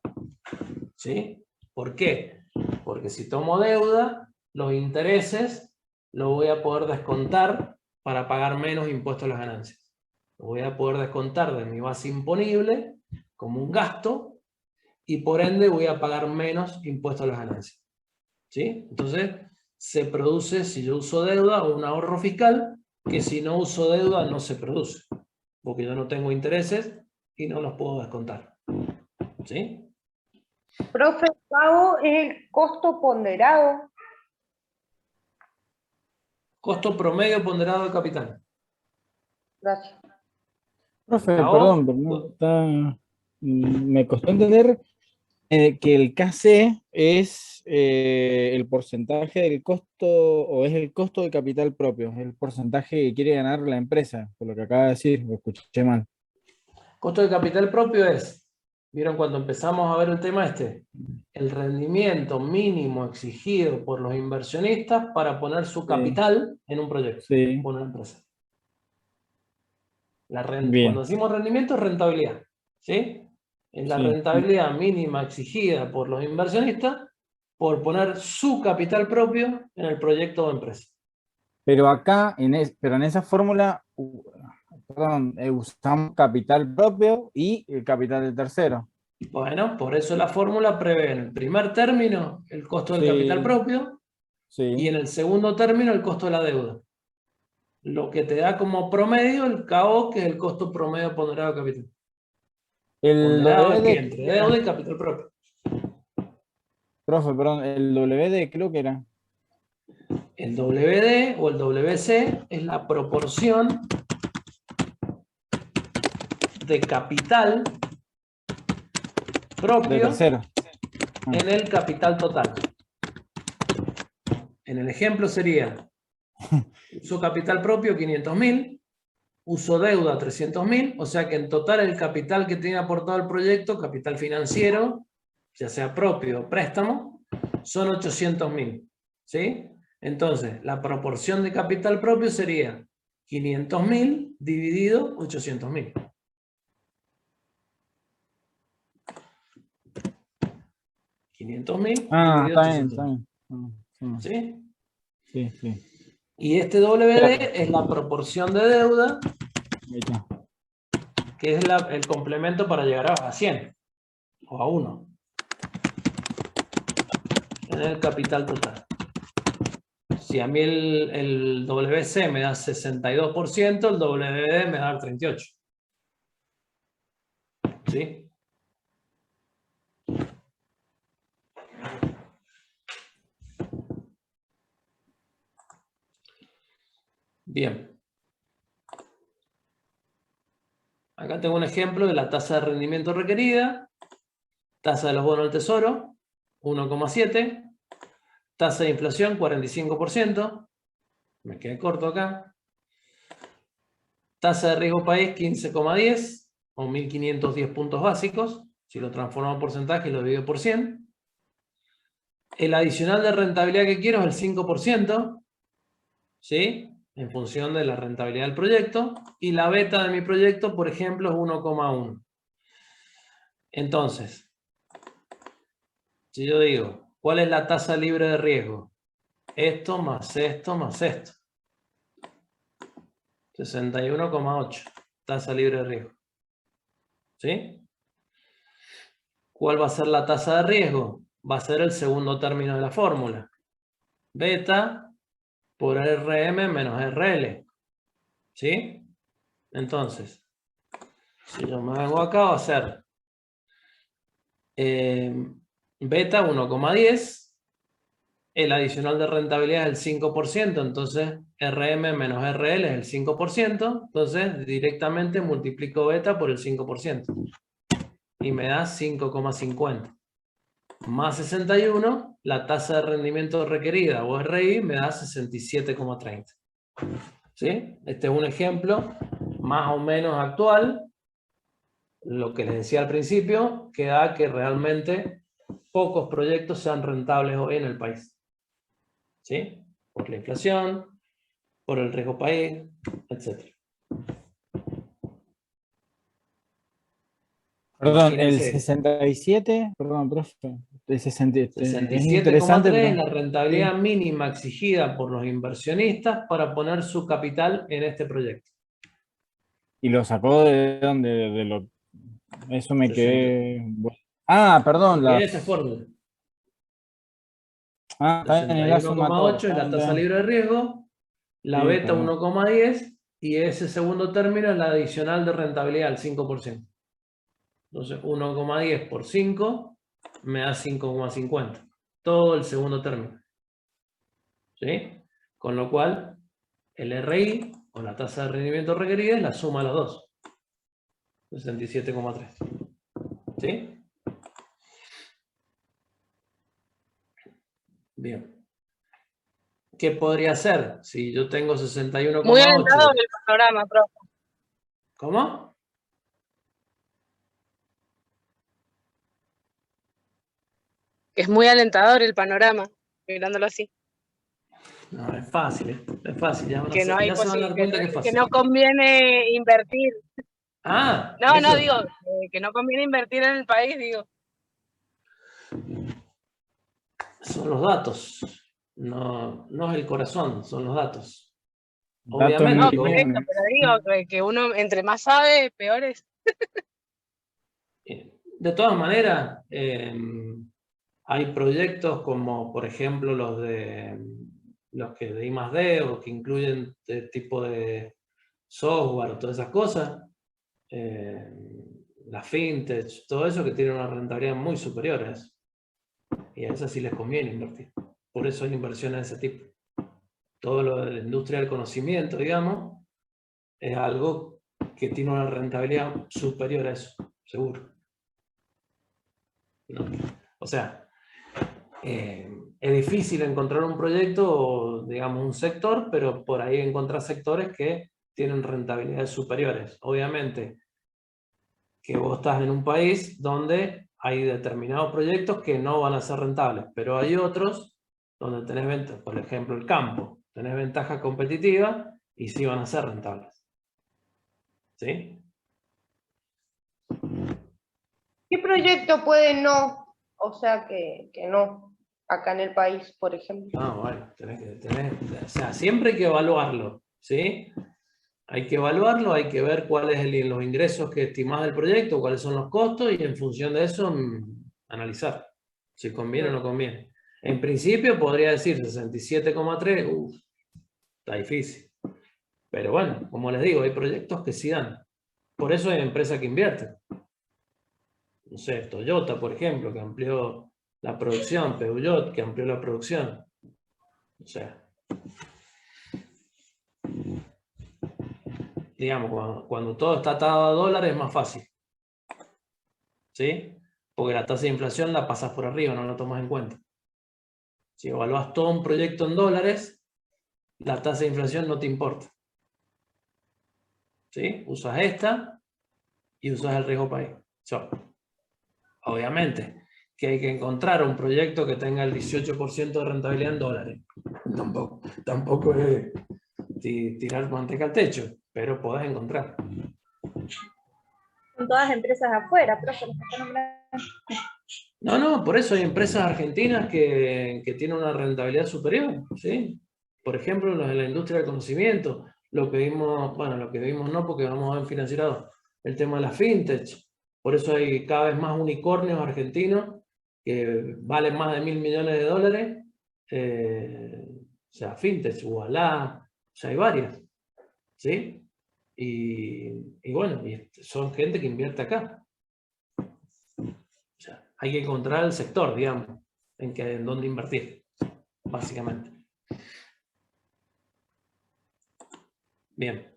¿Sí? ¿Por qué? Porque si tomo deuda, los intereses los voy a poder descontar para pagar menos impuestos a las ganancias. lo voy a poder descontar de mi base imponible como un gasto y por ende voy a pagar menos impuesto a las ganancias. ¿Sí? Entonces se produce, si yo uso deuda, un ahorro fiscal que si no uso deuda no se produce, porque yo no tengo intereses y no los puedo descontar. ¿Sí? Profe, el pago es el costo ponderado. Costo promedio ponderado de capital. Gracias. Profe, ¿Acabó? perdón, pero no está... Me costó entender que el KC es el porcentaje del costo, o es el costo de capital propio, es el porcentaje que quiere ganar la empresa, por lo que acaba de decir, lo escuché mal. Costo de capital propio es, ¿vieron cuando empezamos a ver el tema este? El rendimiento mínimo exigido por los inversionistas para poner su capital en un proyecto, Sí. o en una empresa. Bien. Cuando decimos rendimiento es rentabilidad, ¿sí? Es la Sí. rentabilidad mínima exigida por los inversionistas por poner su capital propio en el proyecto o empresa. Pero acá, pero en esa fórmula, perdón, usamos capital propio y el capital del tercero. Bueno, por eso la fórmula prevé en el primer término el costo del capital propio y en el segundo término el costo de la deuda. Lo que te da como promedio el KO, que es el costo promedio ponderado de capital. El Ponderado WD, es entre deuda y capital propio. profe, perdón, el WD creo que era. El WD o el WC es la proporción de capital propio De tercero. en el capital total. En el ejemplo sería, uso capital propio 500.000, uso deuda 300.000, o sea que en total el capital que tiene aportado el proyecto, capital financiero, ya sea propio o préstamo, son 800.000. ¿Sí? Entonces, la proporción de capital propio sería 500.000 dividido 800.000. Ah, dividido está bien, 800.000. está bien. ¿Sí? Sí, sí. Y este WD es la proporción de deuda, que es el complemento para llegar a 100 o a 1 en el capital total. Si a mí el WC me da 62%, el WD me da el 38%. ¿Sí? Bien. Acá tengo un ejemplo de la tasa de rendimiento requerida. Tasa de los bonos del tesoro, 1,7. Tasa de inflación, 45%. Me quedé corto acá. Tasa de riesgo país, 15,10 o 1.510 puntos básicos. Si lo transformo en porcentaje y lo divido por 100. El adicional de rentabilidad que quiero es el 5%. ¿Sí? En función de la rentabilidad del proyecto. Y la beta de mi proyecto, por ejemplo, es 1,1. Entonces, si yo digo, ¿cuál es la tasa libre de riesgo? Esto más esto más esto. 61,8. Tasa libre de riesgo. ¿Sí? ¿Cuál va a ser la tasa de riesgo? Va a ser el segundo término de la fórmula. Beta por RM menos RL. ¿Sí? Entonces, si yo me vengo acá, va a ser beta 1,10. El adicional de rentabilidad es el 5%, entonces RM menos RL es el 5%, entonces directamente multiplico beta por el 5%. Y me da 5,50. Más 61, la tasa de rendimiento requerida, o RI, me da 67,30. ¿Sí? Este es un ejemplo más o menos actual. Lo que les decía al principio, que da que realmente pocos proyectos sean rentables hoy en el país. ¿Sí? Por la inflación, por el riesgo país, etc. Perdón, el Imagínense. 67, perdón, profe, el 67, es 67,3 interesante. es la rentabilidad mínima exigida por los inversionistas para poner su capital en este proyecto. ¿Y lo sacó de dónde? De lo... Eso me 60. quedé... Ah, perdón. Porque esa fórmula. Ah, está en el A suma todo. 61,8 es la tasa libre de riesgo, la Sí, beta perdón. 1,10 y ese segundo término es la adicional de rentabilidad, el 5%. Entonces 1,10 por 5 me da 5,50. Todo el segundo término. ¿Sí? Con lo cual, el RI, o la tasa de rendimiento requerida, es la suma de los dos. 67,3. ¿Sí? Bien. ¿Qué podría ser? Si yo tengo 61,8. Muy alentador el panorama, profe. ¿Cómo? Es muy alentador el panorama, mirándolo así. No, es fácil, ¿eh? Es fácil. Ya, Que no hay ya se van a dar cuenta que es que fácil. no conviene invertir. Ah, No, eso. digo, que no conviene invertir en el país, digo. Son los datos. No, no es el corazón, son los datos. Datos Obviamente. No, correcto, pero digo que uno entre más sabe, peor es. De todas maneras, hay proyectos como, por ejemplo, los que de I+D o que incluyen este tipo de software o todas esas cosas, la fintech, todo eso que tiene una rentabilidad muy superior a eso. Y a esas sí les conviene invertir. Por eso hay inversiones de ese tipo. Todo lo de la industria del conocimiento, digamos, es algo que tiene una rentabilidad superior a eso, seguro. ¿No? O sea, es difícil encontrar un proyecto o, digamos, un sector, pero por ahí encontrar sectores que tienen rentabilidades superiores. Obviamente, que vos estás en un país donde hay determinados proyectos que no van a ser rentables, pero hay otros donde tenés ventaja, por ejemplo el campo, tenés ventaja competitiva y sí van a ser rentables. ¿Sí? ¿Qué proyecto puede no? O sea, que no, acá en el país, por ejemplo. No, bueno, o sea, siempre hay que evaluarlo, ¿sí? Hay que evaluarlo, hay que ver cuáles son los ingresos que estimás del proyecto, cuáles son los costos y en función de eso analizar si conviene o no conviene. En principio podría decir 67,3, está difícil. Pero bueno, como les digo, hay proyectos que sí dan. Por eso hay empresas que invierten. No sé, Toyota, por ejemplo, que amplió la producción, Peugeot, que amplió la producción. O sea, digamos, cuando todo está atado a dólares es más fácil. ¿Sí? Porque la tasa de inflación la pasas por arriba, no la tomas en cuenta. Si evaluas todo un proyecto en dólares, la tasa de inflación no te importa. ¿Sí? Usas esta y usas el riesgo país. Obviamente que hay que encontrar un proyecto que tenga el 18% de rentabilidad en dólares. Tampoco es tirar manteca al techo, pero podés encontrar. Son todas empresas afuera, profe, los que están nombrando. No, por eso hay empresas argentinas que tienen una rentabilidad superior, ¿sí? Por ejemplo, los de la industria del conocimiento, lo que vimos no, porque vamos a ver financiado el tema de la fintech. Por eso hay cada vez más unicornios argentinos que valen más de $1.000 millones. O sea, fintech, Ualá, o sea, hay varias, ¿sí? Y bueno, son gente que invierte acá. O sea, hay que encontrar el sector, digamos, en dónde invertir, básicamente. Bien.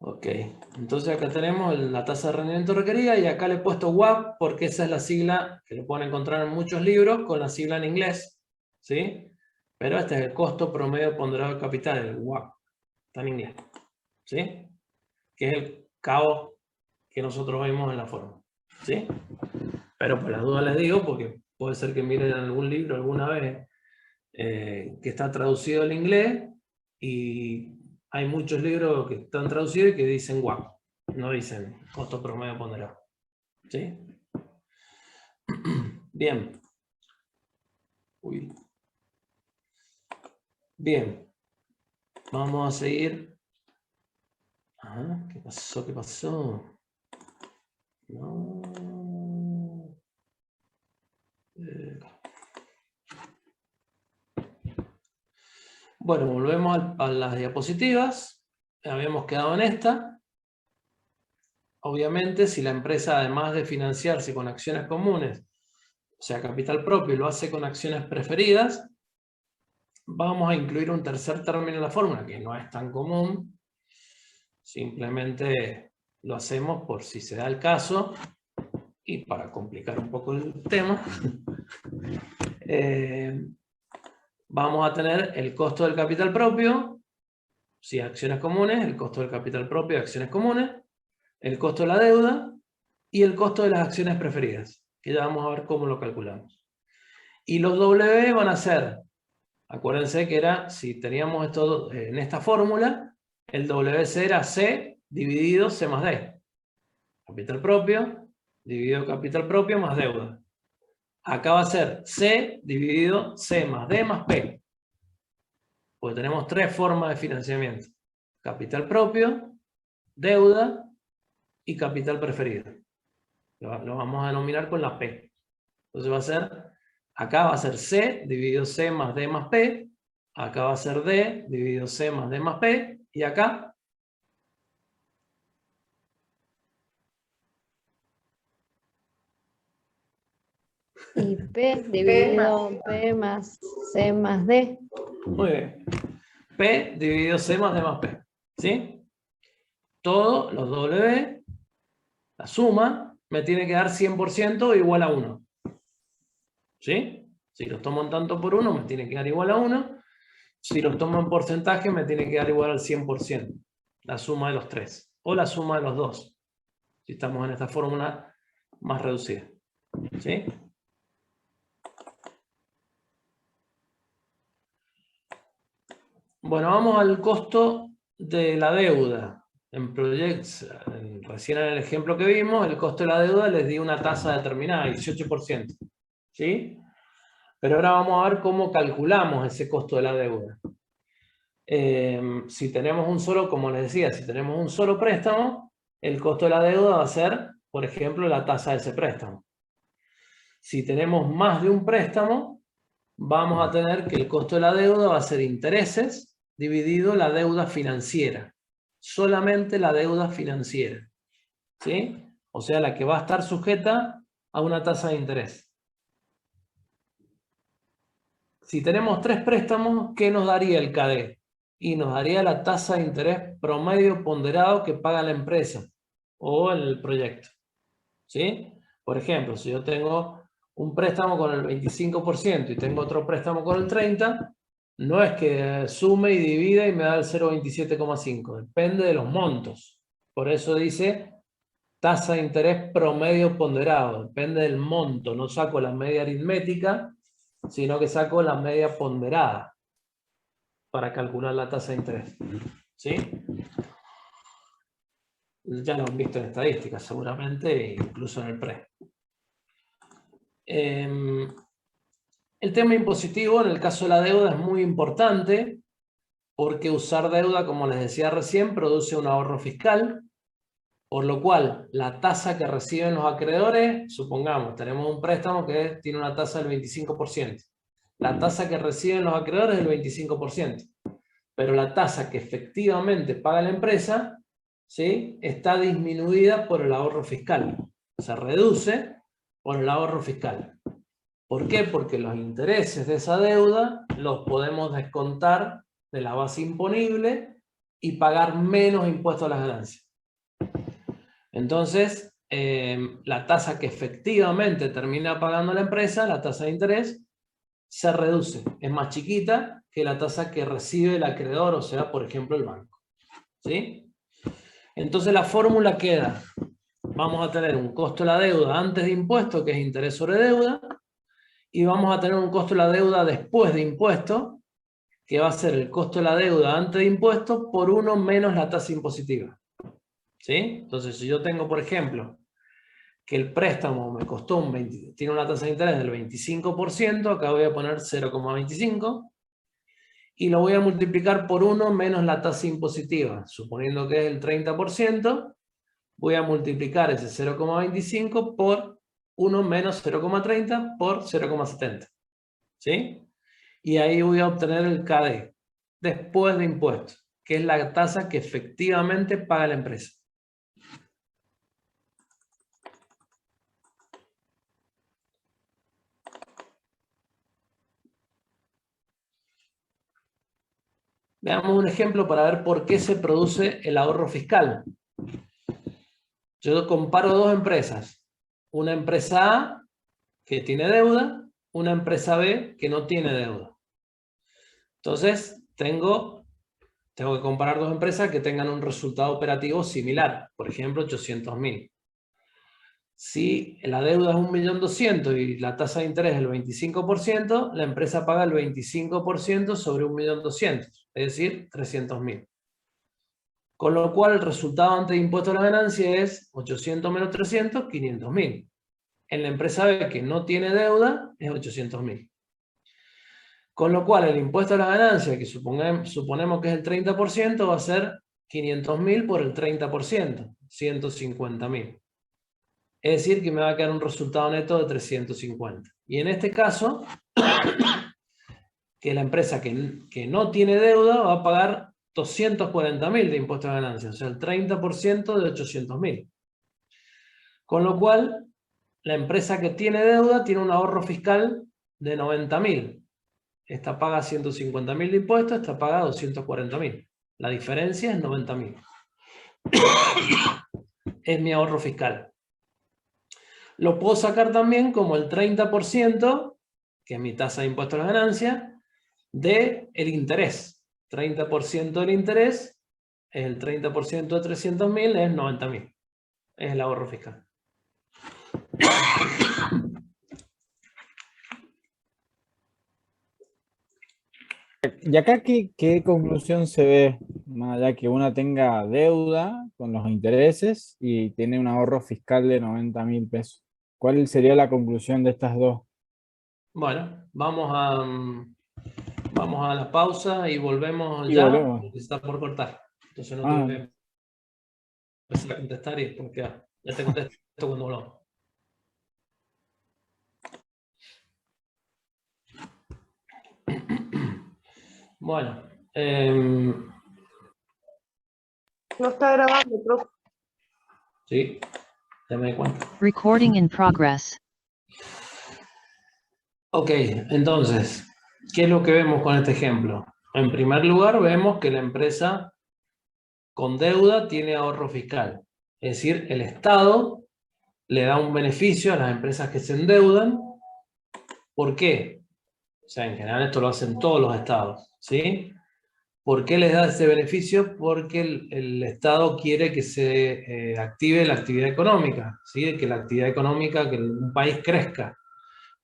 Ok, entonces acá tenemos la tasa de rendimiento requerida y acá le he puesto WACC porque esa es la sigla que lo pueden encontrar en muchos libros con la sigla en inglés, ¿sí? Pero este es el costo promedio ponderado de capital, el WACC, está en inglés, ¿sí? Que es el cabo que nosotros vemos en la forma, ¿sí? Pero por las dudas les digo, porque puede ser que miren en algún libro alguna vez que está traducido al inglés y hay muchos libros que están traducidos y que dicen WACC, no dicen costo promedio ponderado. ¿Sí? Bien. Uy. Bien. Vamos a seguir Ajá, ¿qué pasó? ¿Qué pasó? No. Bueno, volvemos a las diapositivas. Habíamos quedado en esta. Obviamente, si la empresa, además de financiarse con acciones comunes, o sea, capital propio, lo hace con acciones preferidas, vamos a incluir un tercer término en la fórmula, que no es tan común. Simplemente lo hacemos por si se da el caso, y para complicar un poco el tema, vamos a tener el costo del capital propio, si acciones comunes, el costo del capital propio de acciones comunes, el costo de la deuda y el costo de las acciones preferidas, que ya vamos a ver cómo lo calculamos. Y los W van a ser, acuérdense que era, si teníamos esto en esta fórmula, el WC era C dividido C más D. Capital propio dividido capital propio más deuda. Acá va a ser C dividido C más D más P. Porque tenemos tres formas de financiamiento. Capital propio, deuda y capital preferido. Lo vamos a denominar con la P. Entonces va a ser, acá va a ser C dividido C más D más P. Acá va a ser D dividido C más D más P. Y acá Y P dividido P más C más D. muy bien. P dividido C más D más P. ¿Sí? Todos los W, la suma, me tiene que dar 100% igual a 1. ¿Sí? Si los tomo en tanto por 1, me tiene que dar igual a 1. Si los tomo en porcentaje, me tiene que dar igual al 100%. La suma de los tres. O la suma de los dos. Si estamos en esta fórmula más reducida. ¿Sí? Bueno, vamos al costo de la deuda. Recién en el ejemplo que vimos, el costo de la deuda les di una tasa determinada, 18%. ¿Sí? Pero ahora vamos a ver cómo calculamos ese costo de la deuda. Si tenemos un solo, como les decía, si tenemos un solo préstamo, el costo de la deuda va a ser, por ejemplo, la tasa de ese préstamo. Si tenemos más de un préstamo, vamos a tener que el costo de la deuda va a ser intereses dividido la deuda financiera. Solamente la deuda financiera. ¿Sí? O sea, la que va a estar sujeta a una tasa de interés. Si tenemos tres préstamos, ¿qué nos daría el KD? Y nos daría la tasa de interés promedio ponderado que paga la empresa o el proyecto. ¿Sí? Por ejemplo, si yo tengo un préstamo con el 25% y tengo otro préstamo con el 30%, no es que sume y divida y me da el 0,27,5. Depende de los montos. Por eso dice tasa de interés promedio ponderado. Depende del monto. No saco la media aritmética, sino que saco la media ponderada para calcular la tasa de interés. ¿Sí? Ya lo han visto en estadísticas seguramente, incluso en el PRE. El tema impositivo en el caso de la deuda es muy importante porque usar deuda, como les decía recién, produce un ahorro fiscal, por lo cual la tasa que reciben los acreedores, supongamos, tenemos un préstamo que tiene una tasa del 25%. La tasa que reciben los acreedores es del 25%, pero la tasa que efectivamente paga la empresa, ¿sí?, está disminuida por el ahorro fiscal. Se reduce por el ahorro fiscal. ¿Por qué? Porque los intereses de esa deuda los podemos descontar de la base imponible y pagar menos impuestos a las ganancias. Entonces, la tasa que efectivamente termina pagando la empresa, la tasa de interés, se reduce. Es más chiquita que la tasa que recibe el acreedor, o sea, por ejemplo, el banco. ¿Sí? Entonces la fórmula queda, vamos a tener un costo de la deuda antes de impuesto, que es interés sobre deuda, y vamos a tener un costo de la deuda después de impuesto, que va a ser el costo de la deuda antes de impuesto por 1 menos la tasa impositiva. ¿Sí? Entonces, si yo tengo, por ejemplo, que el préstamo me costó tiene una tasa de interés del 25%, acá voy a poner 0,25, y lo voy a multiplicar por 1 menos la tasa impositiva. Suponiendo que es el 30%, voy a multiplicar ese 0,25 por 1 menos 0,30 por 0,70. ¿Sí? Y ahí voy a obtener el KD, después de impuestos, que es la tasa que efectivamente paga la empresa. Veamos un ejemplo para ver por qué se produce el ahorro fiscal. Yo comparo dos empresas. Una empresa A que tiene deuda, una empresa B que no tiene deuda. Entonces, tengo que comparar dos empresas que tengan un resultado operativo similar. Por ejemplo, 800.000. Si la deuda es 1.200.000 y la tasa de interés es el 25%, la empresa paga el 25% sobre 1.200.000, es decir, 300.000. Con lo cual el resultado antes de impuesto a la ganancia es 800 menos 300, 500.000. En la empresa B que no tiene deuda es 800.000. Con lo cual el impuesto a la ganancia, que suponemos que es el 30%, va a ser 500.000 por el 30%, 150.000. Es decir, que me va a quedar un resultado neto de 350. Y en este caso, que la empresa que no tiene deuda va a pagar 240.000 de impuesto a ganancia, o sea, el 30% de 800.000. Con lo cual, la empresa que tiene deuda tiene un ahorro fiscal de 90.000. Esta paga 150.000 de impuestos, esta paga 240.000. La diferencia es 90.000. Es mi ahorro fiscal. Lo puedo sacar también como el 30%, que es mi tasa de impuesto a la ganancia, del interés. 30% del interés es el 30% de 300.000, es 90.000. Es el ahorro fiscal. ¿Y acá qué conclusión se ve? Más allá que una tenga deuda con los intereses y tiene un ahorro fiscal de 90.000 pesos. ¿Cuál sería la conclusión de estas dos? Bueno, vamos a la pausa y volvemos Y ya, volvemos. porque está por cortar. Entonces no tengo que empezar a contestar y después queda. Ya te contesto cuando volvamos. Bueno. No está grabando, profe. Sí, ya me di cuenta. Recording in progress. Ok, entonces, ¿qué es lo que vemos con este ejemplo? En primer lugar, vemos que la empresa con deuda tiene ahorro fiscal. Es decir, el Estado le da un beneficio a las empresas que se endeudan. ¿Por qué? O sea, en general esto lo hacen todos los estados, ¿sí? ¿Por qué les da ese beneficio? Porque el Estado quiere que se active la actividad económica, ¿sí? Que la actividad económica, que un país crezca.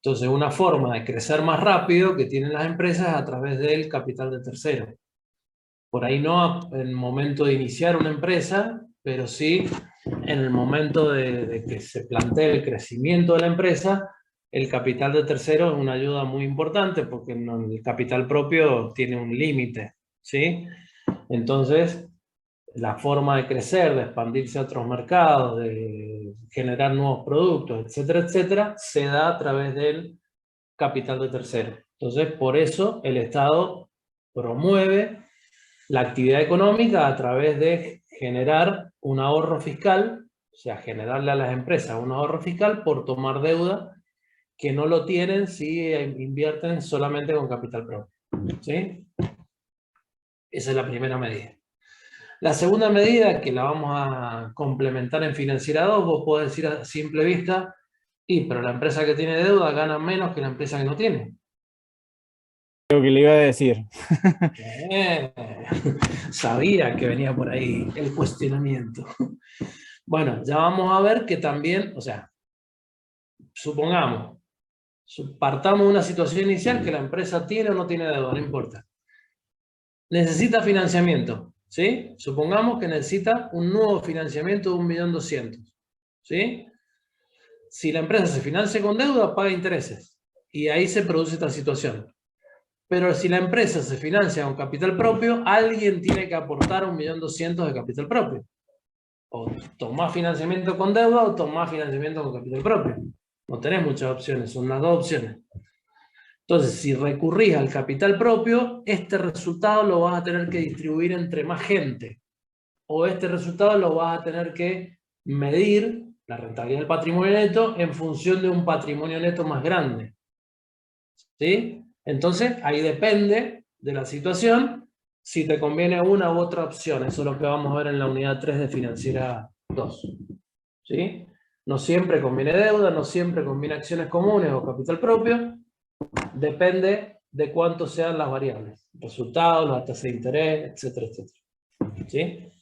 Entonces, una forma de crecer más rápido que tienen las empresas es a través del capital de terceros. Por ahí no en el momento de iniciar una empresa, pero sí en el momento de que se plantee el crecimiento de la empresa, el capital de terceros es una ayuda muy importante porque el capital propio tiene un límite, ¿sí? Entonces, la forma de crecer, de expandirse a otros mercados, de generar nuevos productos, etcétera, etcétera, se da a través del capital de terceros. Entonces, por eso el Estado promueve la actividad económica a través de generar un ahorro fiscal, o sea, generarle a las empresas un ahorro fiscal por tomar deuda que no lo tienen si invierten solamente con capital propio. ¿Sí? Esa es la primera medida. La segunda medida, que la vamos a complementar en Financiera 2, vos podés decir a simple vista, pero la empresa que tiene deuda gana menos que la empresa que no tiene. Lo que le iba a decir. Sabía que venía por ahí el cuestionamiento. Bueno, ya vamos a ver que también, o sea, supongamos, partamos de una situación inicial que la empresa tiene o no tiene deuda, no importa. Necesita financiamiento, ¿sí? Supongamos que necesita un nuevo financiamiento de 1.200.000, ¿sí? Si la empresa se financia con deuda, paga intereses. Y ahí se produce esta situación. Pero si la empresa se financia con capital propio, alguien tiene que aportar 1.200.000 de capital propio. O tomás financiamiento con deuda o tomás financiamiento con capital propio. No tenés muchas opciones, son las dos opciones. Entonces, si recurrís al capital propio, este resultado lo vas a tener que distribuir entre más gente. O este resultado lo vas a tener que medir, la rentabilidad del patrimonio neto, en función de un patrimonio neto más grande. ¿Sí? Entonces, ahí depende de la situación si te conviene una u otra opción. Eso es lo que vamos a ver en la unidad 3 de Financiera 2. ¿Sí? No siempre conviene deuda, no siempre conviene acciones comunes o capital propio. Depende de cuánto sean las variables. Resultados, la tasa de interés, etcétera, etcétera. ¿Sí?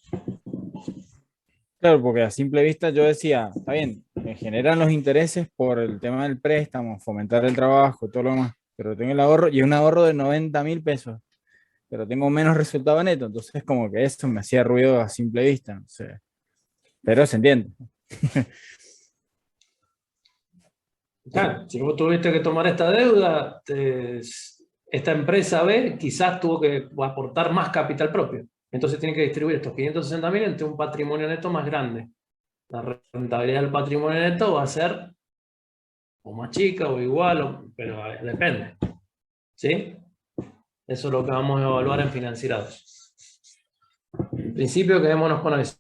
Claro, porque a simple vista yo decía, está bien, me generan los intereses por el tema del préstamo, fomentar el trabajo, todo lo demás, pero tengo el ahorro, y un ahorro de 90.000 pesos, pero tengo menos resultado neto, entonces como que eso me hacía ruido a simple vista, no sé. Pero se entiende. Claro, si vos tuviste que tomar esta deuda, esta empresa B quizás tuvo que aportar más capital propio. Entonces tiene que distribuir estos 560.000 entre un patrimonio neto más grande. La rentabilidad del patrimonio neto va a ser o más chica o igual, pero depende. ¿Sí? Eso es lo que vamos a evaluar en financierados. En principio quedémonos con eso.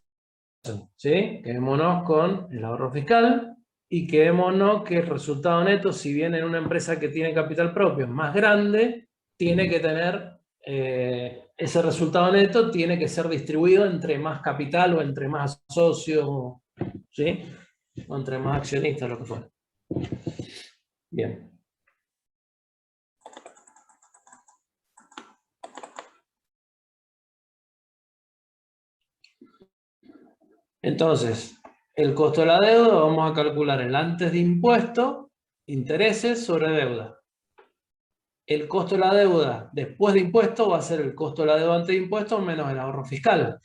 ¿Sí? Quedémonos con el ahorro fiscal y quedémonos que el resultado neto, si bien en una empresa que tiene capital propio es más grande, tiene que tener ese resultado neto tiene que ser distribuido entre más capital o entre más socios, ¿sí? O entre más accionistas, lo que fuera. Bien. Entonces, el costo de la deuda, vamos a calcular el antes de impuesto, intereses sobre deuda. El costo de la deuda después de impuesto va a ser el costo de la deuda antes de impuesto menos el ahorro fiscal.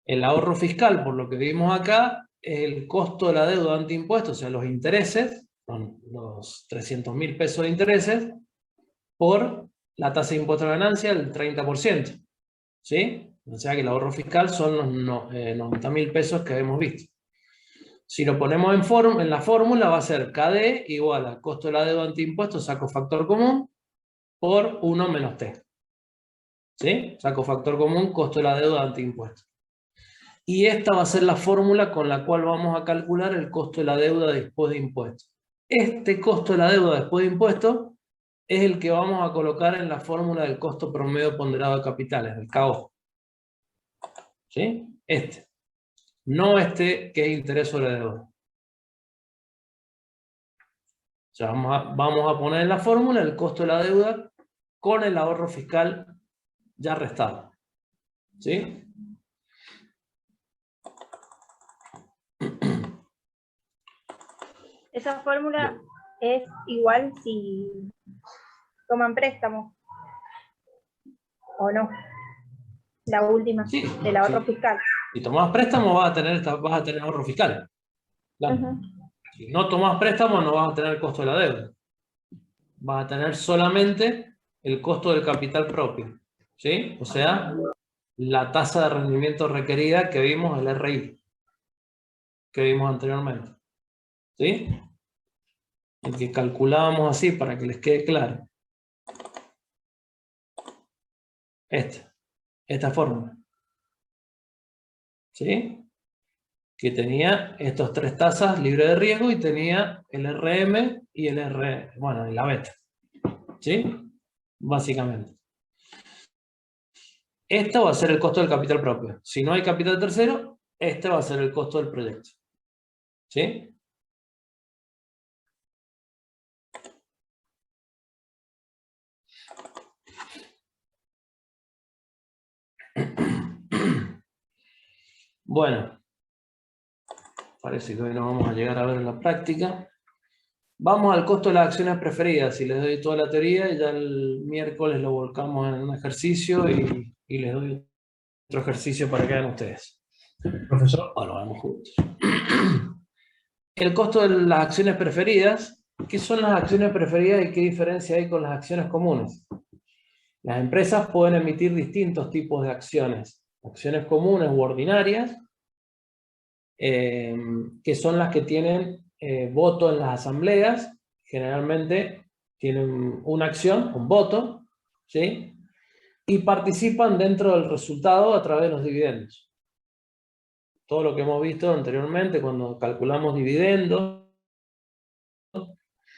El ahorro fiscal, por lo que vimos acá, es el costo de la deuda antes de impuesto, o sea, los intereses, son los 300.000 pesos de intereses, por la tasa de impuesto a la ganancia, el 30%. ¿Sí? O sea que el ahorro fiscal son los 90.000 pesos que hemos visto. Si lo ponemos en la fórmula, va a ser KD igual al costo de la deuda ante impuestos, saco factor común, por 1 menos T. ¿Sí? Saco factor común, costo de la deuda ante impuestos. Y esta va a ser la fórmula con la cual vamos a calcular el costo de la deuda después de impuestos. Este costo de la deuda después de impuestos es el que vamos a colocar en la fórmula del costo promedio ponderado de capitales, el KO. ¿Sí? Este. No este que es interés sobre deuda. O sea, vamos a poner en la fórmula el costo de la deuda con el ahorro fiscal ya restado. ¿Sí? Esa fórmula es igual si toman préstamo o no. La última, sí, del ahorro fiscal. Si tomás préstamo vas a tener ahorro fiscal. Claro. Si no tomás préstamo no vas a tener el costo de la deuda. Vas a tener solamente el costo del capital propio. ¿Sí? O sea, la tasa de rendimiento requerida que vimos, el RI, que vimos anteriormente. ¿Sí? El que calculábamos así para que les quede claro. Esta fórmula. ¿Sí? Que tenía estos 3 tasas libre de riesgo y tenía el RM y el y la beta. ¿Sí? Básicamente. Esto va a ser el costo del capital propio. Si no hay capital tercero, este va a ser el costo del proyecto. ¿Sí? Bueno, parece que hoy no vamos a llegar a ver en la práctica. Vamos al costo de las acciones preferidas. Y les doy toda la teoría y ya el miércoles lo volcamos en un ejercicio y les doy otro ejercicio para que hagan ustedes. Profesor. Bueno, vamos juntos. El costo de las acciones preferidas ¿Qué son las acciones preferidas y qué diferencia hay con las acciones comunes? Las empresas pueden emitir distintos tipos de acciones. Acciones comunes u ordinarias, que son las que tienen voto en las asambleas. Generalmente tienen una acción, un voto, ¿sí? Y participan dentro del resultado a través de los dividendos. Todo lo que hemos visto anteriormente cuando calculamos dividendos,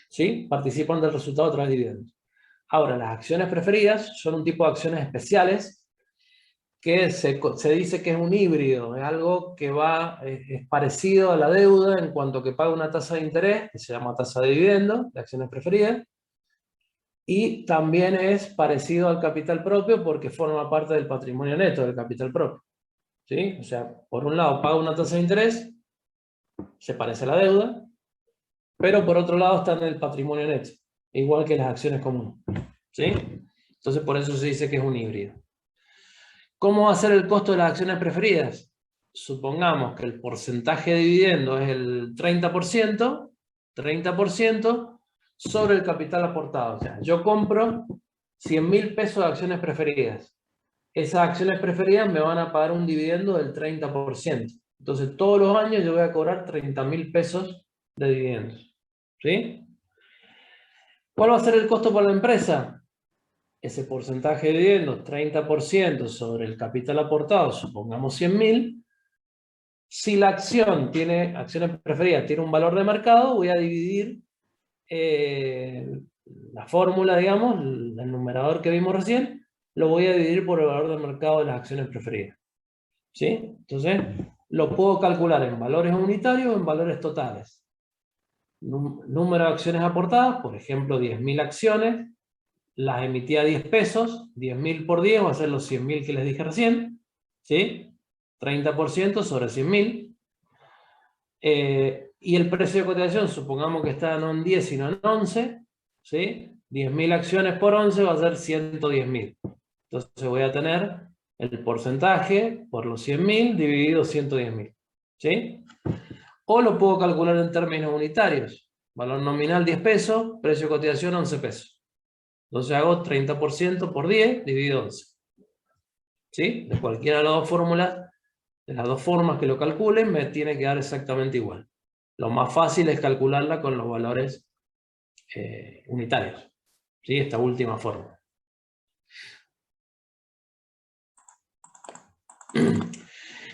¿sí? Participan del resultado a través de dividendos. Ahora, las acciones preferidas son un tipo de acciones especiales que se dice que es un híbrido, es algo que es parecido a la deuda en cuanto que paga una tasa de interés, que se llama tasa de dividendo, de acciones preferidas, y también es parecido al capital propio porque forma parte del patrimonio neto del capital propio. ¿Sí? O sea, por un lado paga una tasa de interés, se parece a la deuda, pero por otro lado está en el patrimonio neto, igual que las acciones comunes. ¿Sí? Entonces por eso se dice que es un híbrido. ¿Cómo va a ser el costo de las acciones preferidas? Supongamos que el porcentaje de dividendo es el 30% sobre el capital aportado. O sea, yo compro 100.000 pesos de acciones preferidas. Esas acciones preferidas me van a pagar un dividendo del 30%. Entonces, todos los años yo voy a cobrar 30.000 pesos de dividendos. ¿Sí? ¿Cuál va a ser el costo para la empresa? Ese porcentaje de dividendos, 30% sobre el capital aportado, supongamos 100.000. Si la acción tiene, acciones preferidas, tiene un valor de mercado, voy a dividir la fórmula, digamos, el numerador que vimos recién, lo voy a dividir por el valor de mercado de las acciones preferidas. ¿Sí? Entonces, lo puedo calcular en valores unitarios o en valores totales. Número de acciones aportadas, por ejemplo, 10.000 acciones, las emití a 10 pesos, 10.000 por 10 va a ser los 100.000 que les dije recién, ¿sí? 30% sobre 100.000. Y el precio de cotización, supongamos que está no en 10, sino en 11, ¿sí? 10.000 acciones por 11 va a ser 110.000. Entonces voy a tener el porcentaje por los 100.000 dividido 110.000, ¿sí? O lo puedo calcular en términos unitarios. Valor nominal 10 pesos, precio de cotización 11 pesos. Entonces hago 30% por 10 dividido 11. ¿Sí? De cualquiera de las dos fórmulas, de las dos formas que lo calculen, me tiene que dar exactamente igual. Lo más fácil es calcularla con los valores unitarios. ¿Sí? Esta última forma.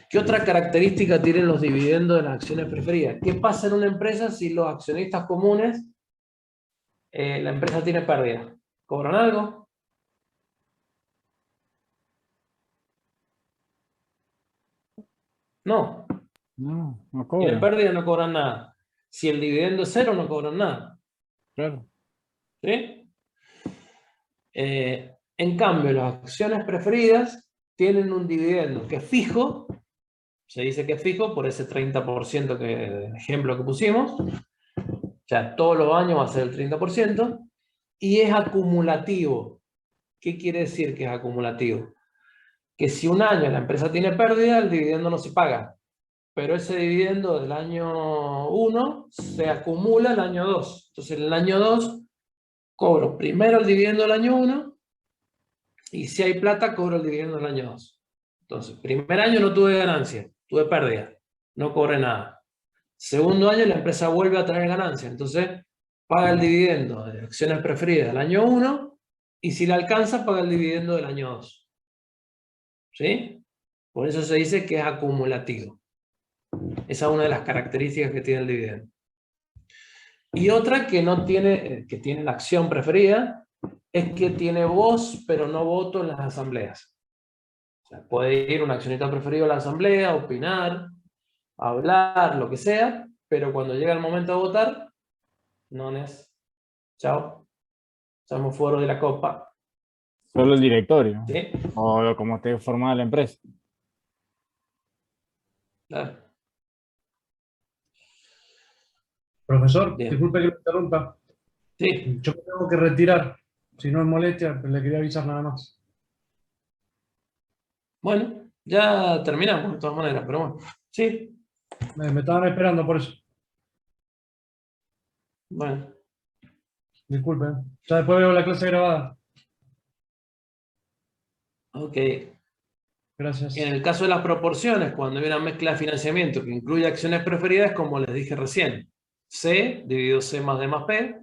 ¿Qué otra característica tienen los dividendos de las acciones preferidas? ¿Qué pasa en una empresa si los accionistas comunes, la empresa tiene pérdida? ¿Cobran algo? No. No Tienen cobran. pérdida, no cobran nada. Si el dividendo es cero, no cobran nada. Claro. ¿Sí? En cambio, las acciones preferidas tienen un dividendo que es fijo. Se dice que es fijo por ese 30% ejemplo que pusimos. O sea, todos los años va a ser el 30%. Y es acumulativo. ¿Qué quiere decir que es acumulativo? Que si un año la empresa tiene pérdida, el dividendo no se paga. Pero ese dividendo del año 1 se acumula el año 2. Entonces, en el año 2 cobro primero el dividendo del año 1 y si hay plata, cobro el dividendo del año 2. Entonces, primer año no tuve ganancia, tuve pérdida, no cobré nada. Segundo año la empresa vuelve a tener ganancia, entonces paga el dividendo de acciones preferidas del año 1 y si le alcanza, paga el dividendo del año 2. ¿Sí? Por eso se dice que es acumulativo. Esa es una de las características que tiene el dividendo. Y otra que no tiene, que tiene la acción preferida, es que tiene voz, pero no voto en las asambleas. O sea, puede ir un accionista preferido a la asamblea, opinar, hablar, lo que sea, pero cuando llega el momento de votar, no es, chao, estamos fuera de la copa. Solo el directorio. ¿Sí? O como esté formada la empresa. Claro. Profesor, Bien. disculpe que lo interrumpa. Sí. Yo me tengo que retirar. Si no es molestia, pero le quería avisar nada más. Bueno, ya terminamos de todas maneras, pero bueno. Sí. Me estaban esperando por eso. Bueno. Disculpen. Ya después veo la clase grabada. Ok. Gracias. En el caso de las proporciones, cuando hay una mezcla de financiamiento que incluye acciones preferidas, como les dije recién, C dividido C más D más P,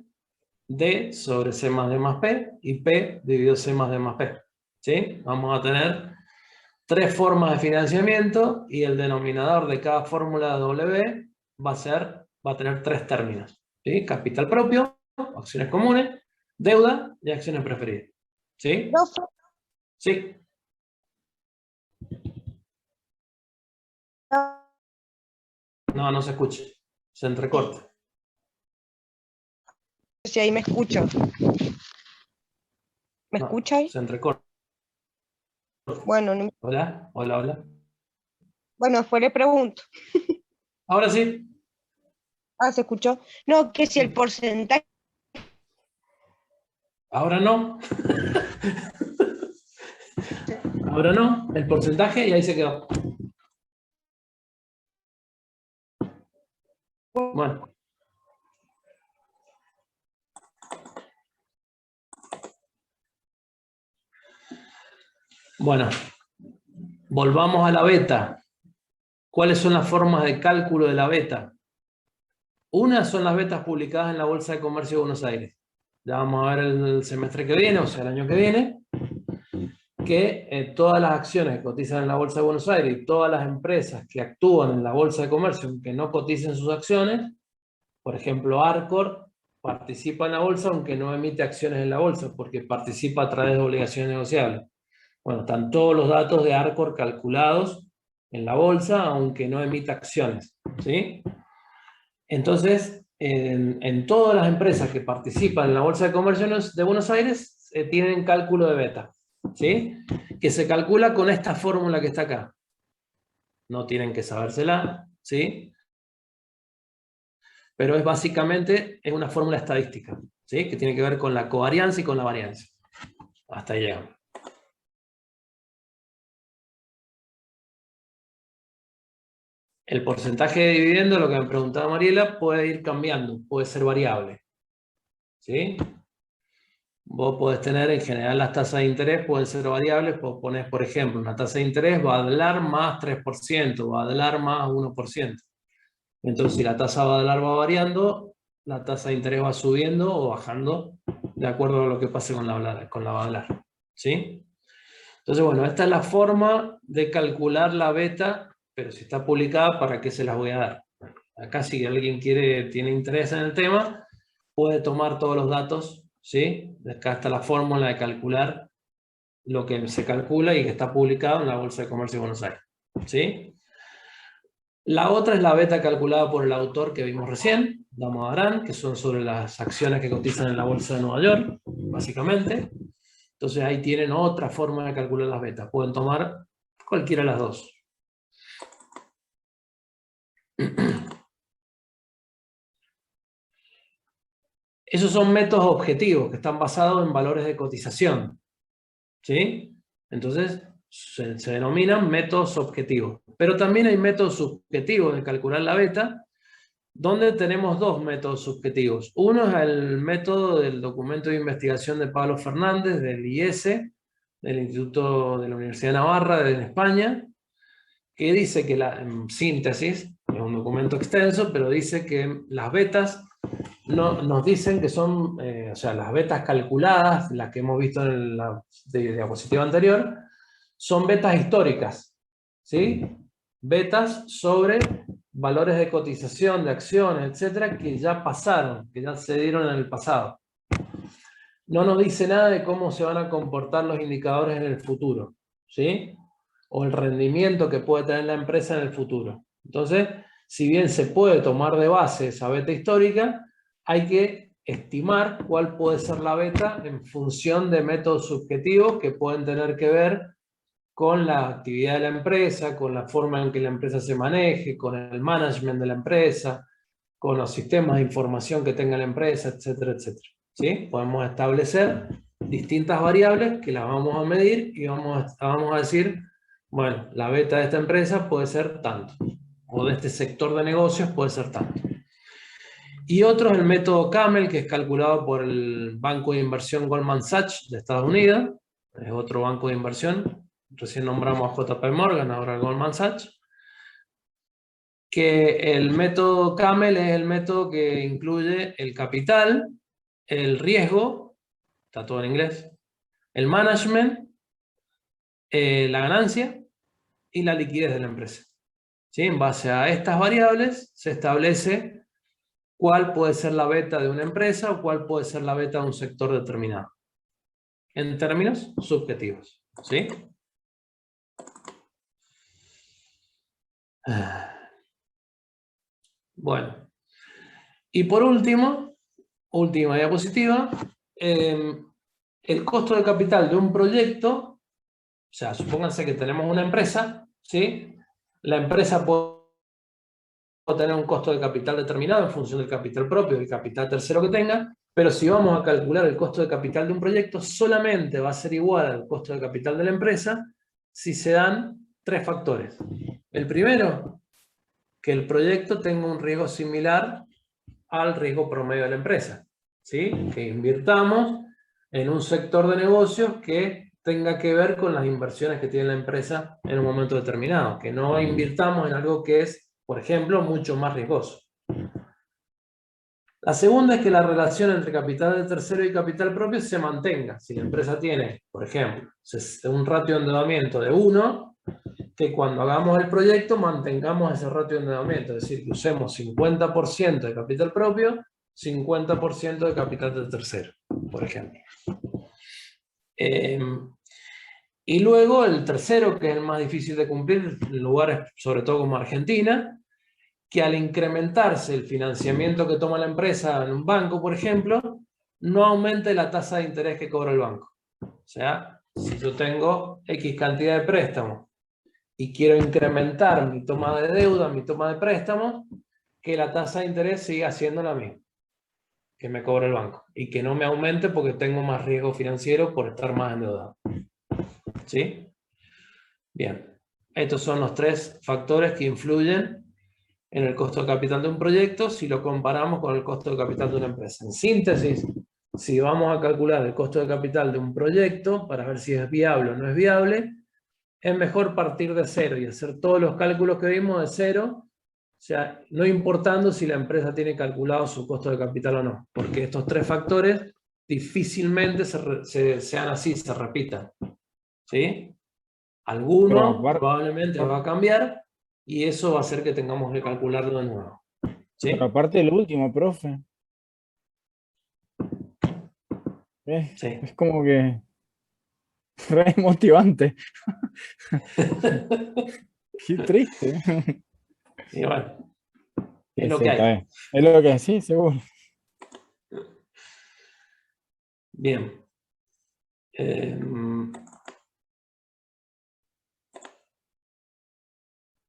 D sobre C más D más P, y P dividido C más D más P. ¿Sí? Vamos a tener 3 formas de financiamiento y el denominador de cada fórmula de W va a tener 3 términos. ¿Sí? Capital propio, acciones comunes, deuda y acciones preferidas. ¿Sí? Sí. No, no se escucha. Se entrecorta. Si ahí me escucho. ¿Me escucha ahí? Se entrecorta. Bueno, no... Hola, hola, hola. Bueno, después le pregunto. Ahora sí. Ah, ¿se escuchó? No, que si el porcentaje... Ahora no. Ahora no. El porcentaje y ahí se quedó. Bueno. Bueno, volvamos a la beta. ¿Cuáles son las formas de cálculo de la beta? Una son las betas publicadas en la Bolsa de Comercio de Buenos Aires. Ya vamos a ver el semestre que viene, o sea, el año que viene, que todas las acciones que cotizan en la Bolsa de Buenos Aires y todas las empresas que actúan en la Bolsa de Comercio, aunque no coticen sus acciones, por ejemplo, Arcor participa en la bolsa aunque no emite acciones en la bolsa, porque participa a través de obligaciones negociables. Bueno, están todos los datos de Arcor calculados en la bolsa, aunque no emita acciones. ¿Sí? Entonces, en todas las empresas que participan en la Bolsa de Comercio de Buenos Aires, tienen cálculo de beta. ¿Sí? Que se calcula con esta fórmula que está acá. No tienen que sabérsela, ¿sí? Pero es básicamente una fórmula estadística, ¿sí? Que tiene que ver con la covarianza y con la varianza. Hasta ahí llegamos. El porcentaje de dividendo, lo que me preguntaba Mariela, puede ir cambiando, puede ser variable. ¿Sí? Vos podés tener, en general, las tasas de interés pueden ser variables. Vos ponés, por ejemplo, una tasa de interés va a dar más 3%, va a dar más 1%. Entonces, si la tasa Badalar va variando, la tasa de interés va subiendo o bajando de acuerdo a lo que pase con la Badalar. ¿Sí? Entonces, bueno, esta es la forma de calcular la beta, pero si está publicada, ¿para qué se las voy a dar? Acá, si alguien tiene interés en el tema, puede tomar todos los datos, ¿sí? Acá está la fórmula de calcular lo que se calcula y que está publicado en la Bolsa de Comercio de Buenos Aires. ¿Sí? La otra es la beta calculada por el autor que vimos recién, Damodaran, que son sobre las acciones que cotizan en la Bolsa de Nueva York, básicamente. Entonces ahí tienen otra forma de calcular las betas. Pueden tomar cualquiera de las dos. Esos son métodos objetivos que están basados en valores de cotización. ¿Sí? Entonces se denominan métodos objetivos. Pero también hay métodos subjetivos de calcular la beta, donde tenemos dos métodos subjetivos. Uno es el método del documento de investigación de Pablo Fernández, del IES, del Instituto de la Universidad de Navarra, en España, que dice que, en síntesis, es un documento extenso, pero dice que las betas nos dicen que son, o sea, las betas calculadas, las que hemos visto en la diapositiva anterior, son betas históricas, ¿sí? Betas sobre valores de cotización, de acciones, etcétera, que ya pasaron, que ya se dieron en el pasado. No nos dice nada de cómo se van a comportar los indicadores en el futuro, ¿sí? O el rendimiento que puede tener la empresa en el futuro. Entonces, si bien se puede tomar de base esa beta histórica, hay que estimar cuál puede ser la beta en función de métodos subjetivos que pueden tener que ver con la actividad de la empresa, con la forma en que la empresa se maneje, con el management de la empresa, con los sistemas de información que tenga la empresa, etcétera, etcétera. ¿Sí? Podemos establecer distintas variables que las vamos a medir y vamos a decir, bueno, la beta de esta empresa puede ser tanto, o de este sector de negocios puede ser tanto. Y otro es el método Camel, que es calculado por el banco de inversión Goldman Sachs de Estados Unidos. Es otro banco de inversión. Recién nombramos a JP Morgan, ahora Goldman Sachs. Que el método Camel es el método que incluye el capital, el riesgo, está todo en inglés, el management, la ganancia y la liquidez de la empresa. ¿Sí? En base a estas variables se establece cuál puede ser la beta de una empresa o cuál puede ser la beta de un sector determinado. En términos subjetivos. ¿Sí? Bueno. Y por último, última diapositiva, el costo de capital de un proyecto, o sea, supónganse que tenemos una empresa, ¿sí? La empresa puede tener un costo de capital determinado en función del capital propio y el capital tercero que tenga, pero si vamos a calcular el costo de capital de un proyecto, solamente va a ser igual al costo de capital de la empresa si se dan tres factores. El primero, que el proyecto tenga un riesgo similar al riesgo promedio de la empresa, ¿sí? Que invirtamos en un sector de negocios que tenga que ver con las inversiones que tiene la empresa en un momento determinado, que no invirtamos en algo que es, por ejemplo, mucho más riesgoso. La segunda es que la relación entre capital de tercero y capital propio se mantenga. Si la empresa tiene, por ejemplo, un ratio de endeudamiento de 1, que cuando hagamos el proyecto mantengamos ese ratio de endeudamiento, es decir, que usemos 50% de capital propio, 50% de capital de tercero, por ejemplo. Y luego el tercero, que es el más difícil de cumplir en lugares sobre todo como Argentina, que al incrementarse el financiamiento que toma la empresa en un banco, por ejemplo, no aumente la tasa de interés que cobra el banco. O sea, si yo tengo X cantidad de préstamos y quiero incrementar mi toma de deuda, mi toma de préstamos, que la tasa de interés siga siendo la misma que me cobra el banco y que no me aumente porque tengo más riesgo financiero por estar más endeudado. ¿Sí? Bien. Estos son los tres factores que influyen en el costo de capital de un proyecto si lo comparamos con el costo de capital de una empresa. En síntesis, si vamos a calcular el costo de capital de un proyecto para ver si es viable o no es viable, es mejor partir de cero y hacer todos los cálculos que vimos de cero, o sea, no importando si la empresa tiene calculado su costo de capital o no, porque estos tres factores difícilmente sean así, se repitan. ¿Sí? Alguno probablemente va a cambiar y eso va a hacer que tengamos que calcularlo de nuevo. ¿Sí? Pero aparte del último, profe. Sí. Es como que re motivante. Qué triste. Y bueno, es Sí, lo sí, que está hay. bien. Es lo que sí, seguro. Bien.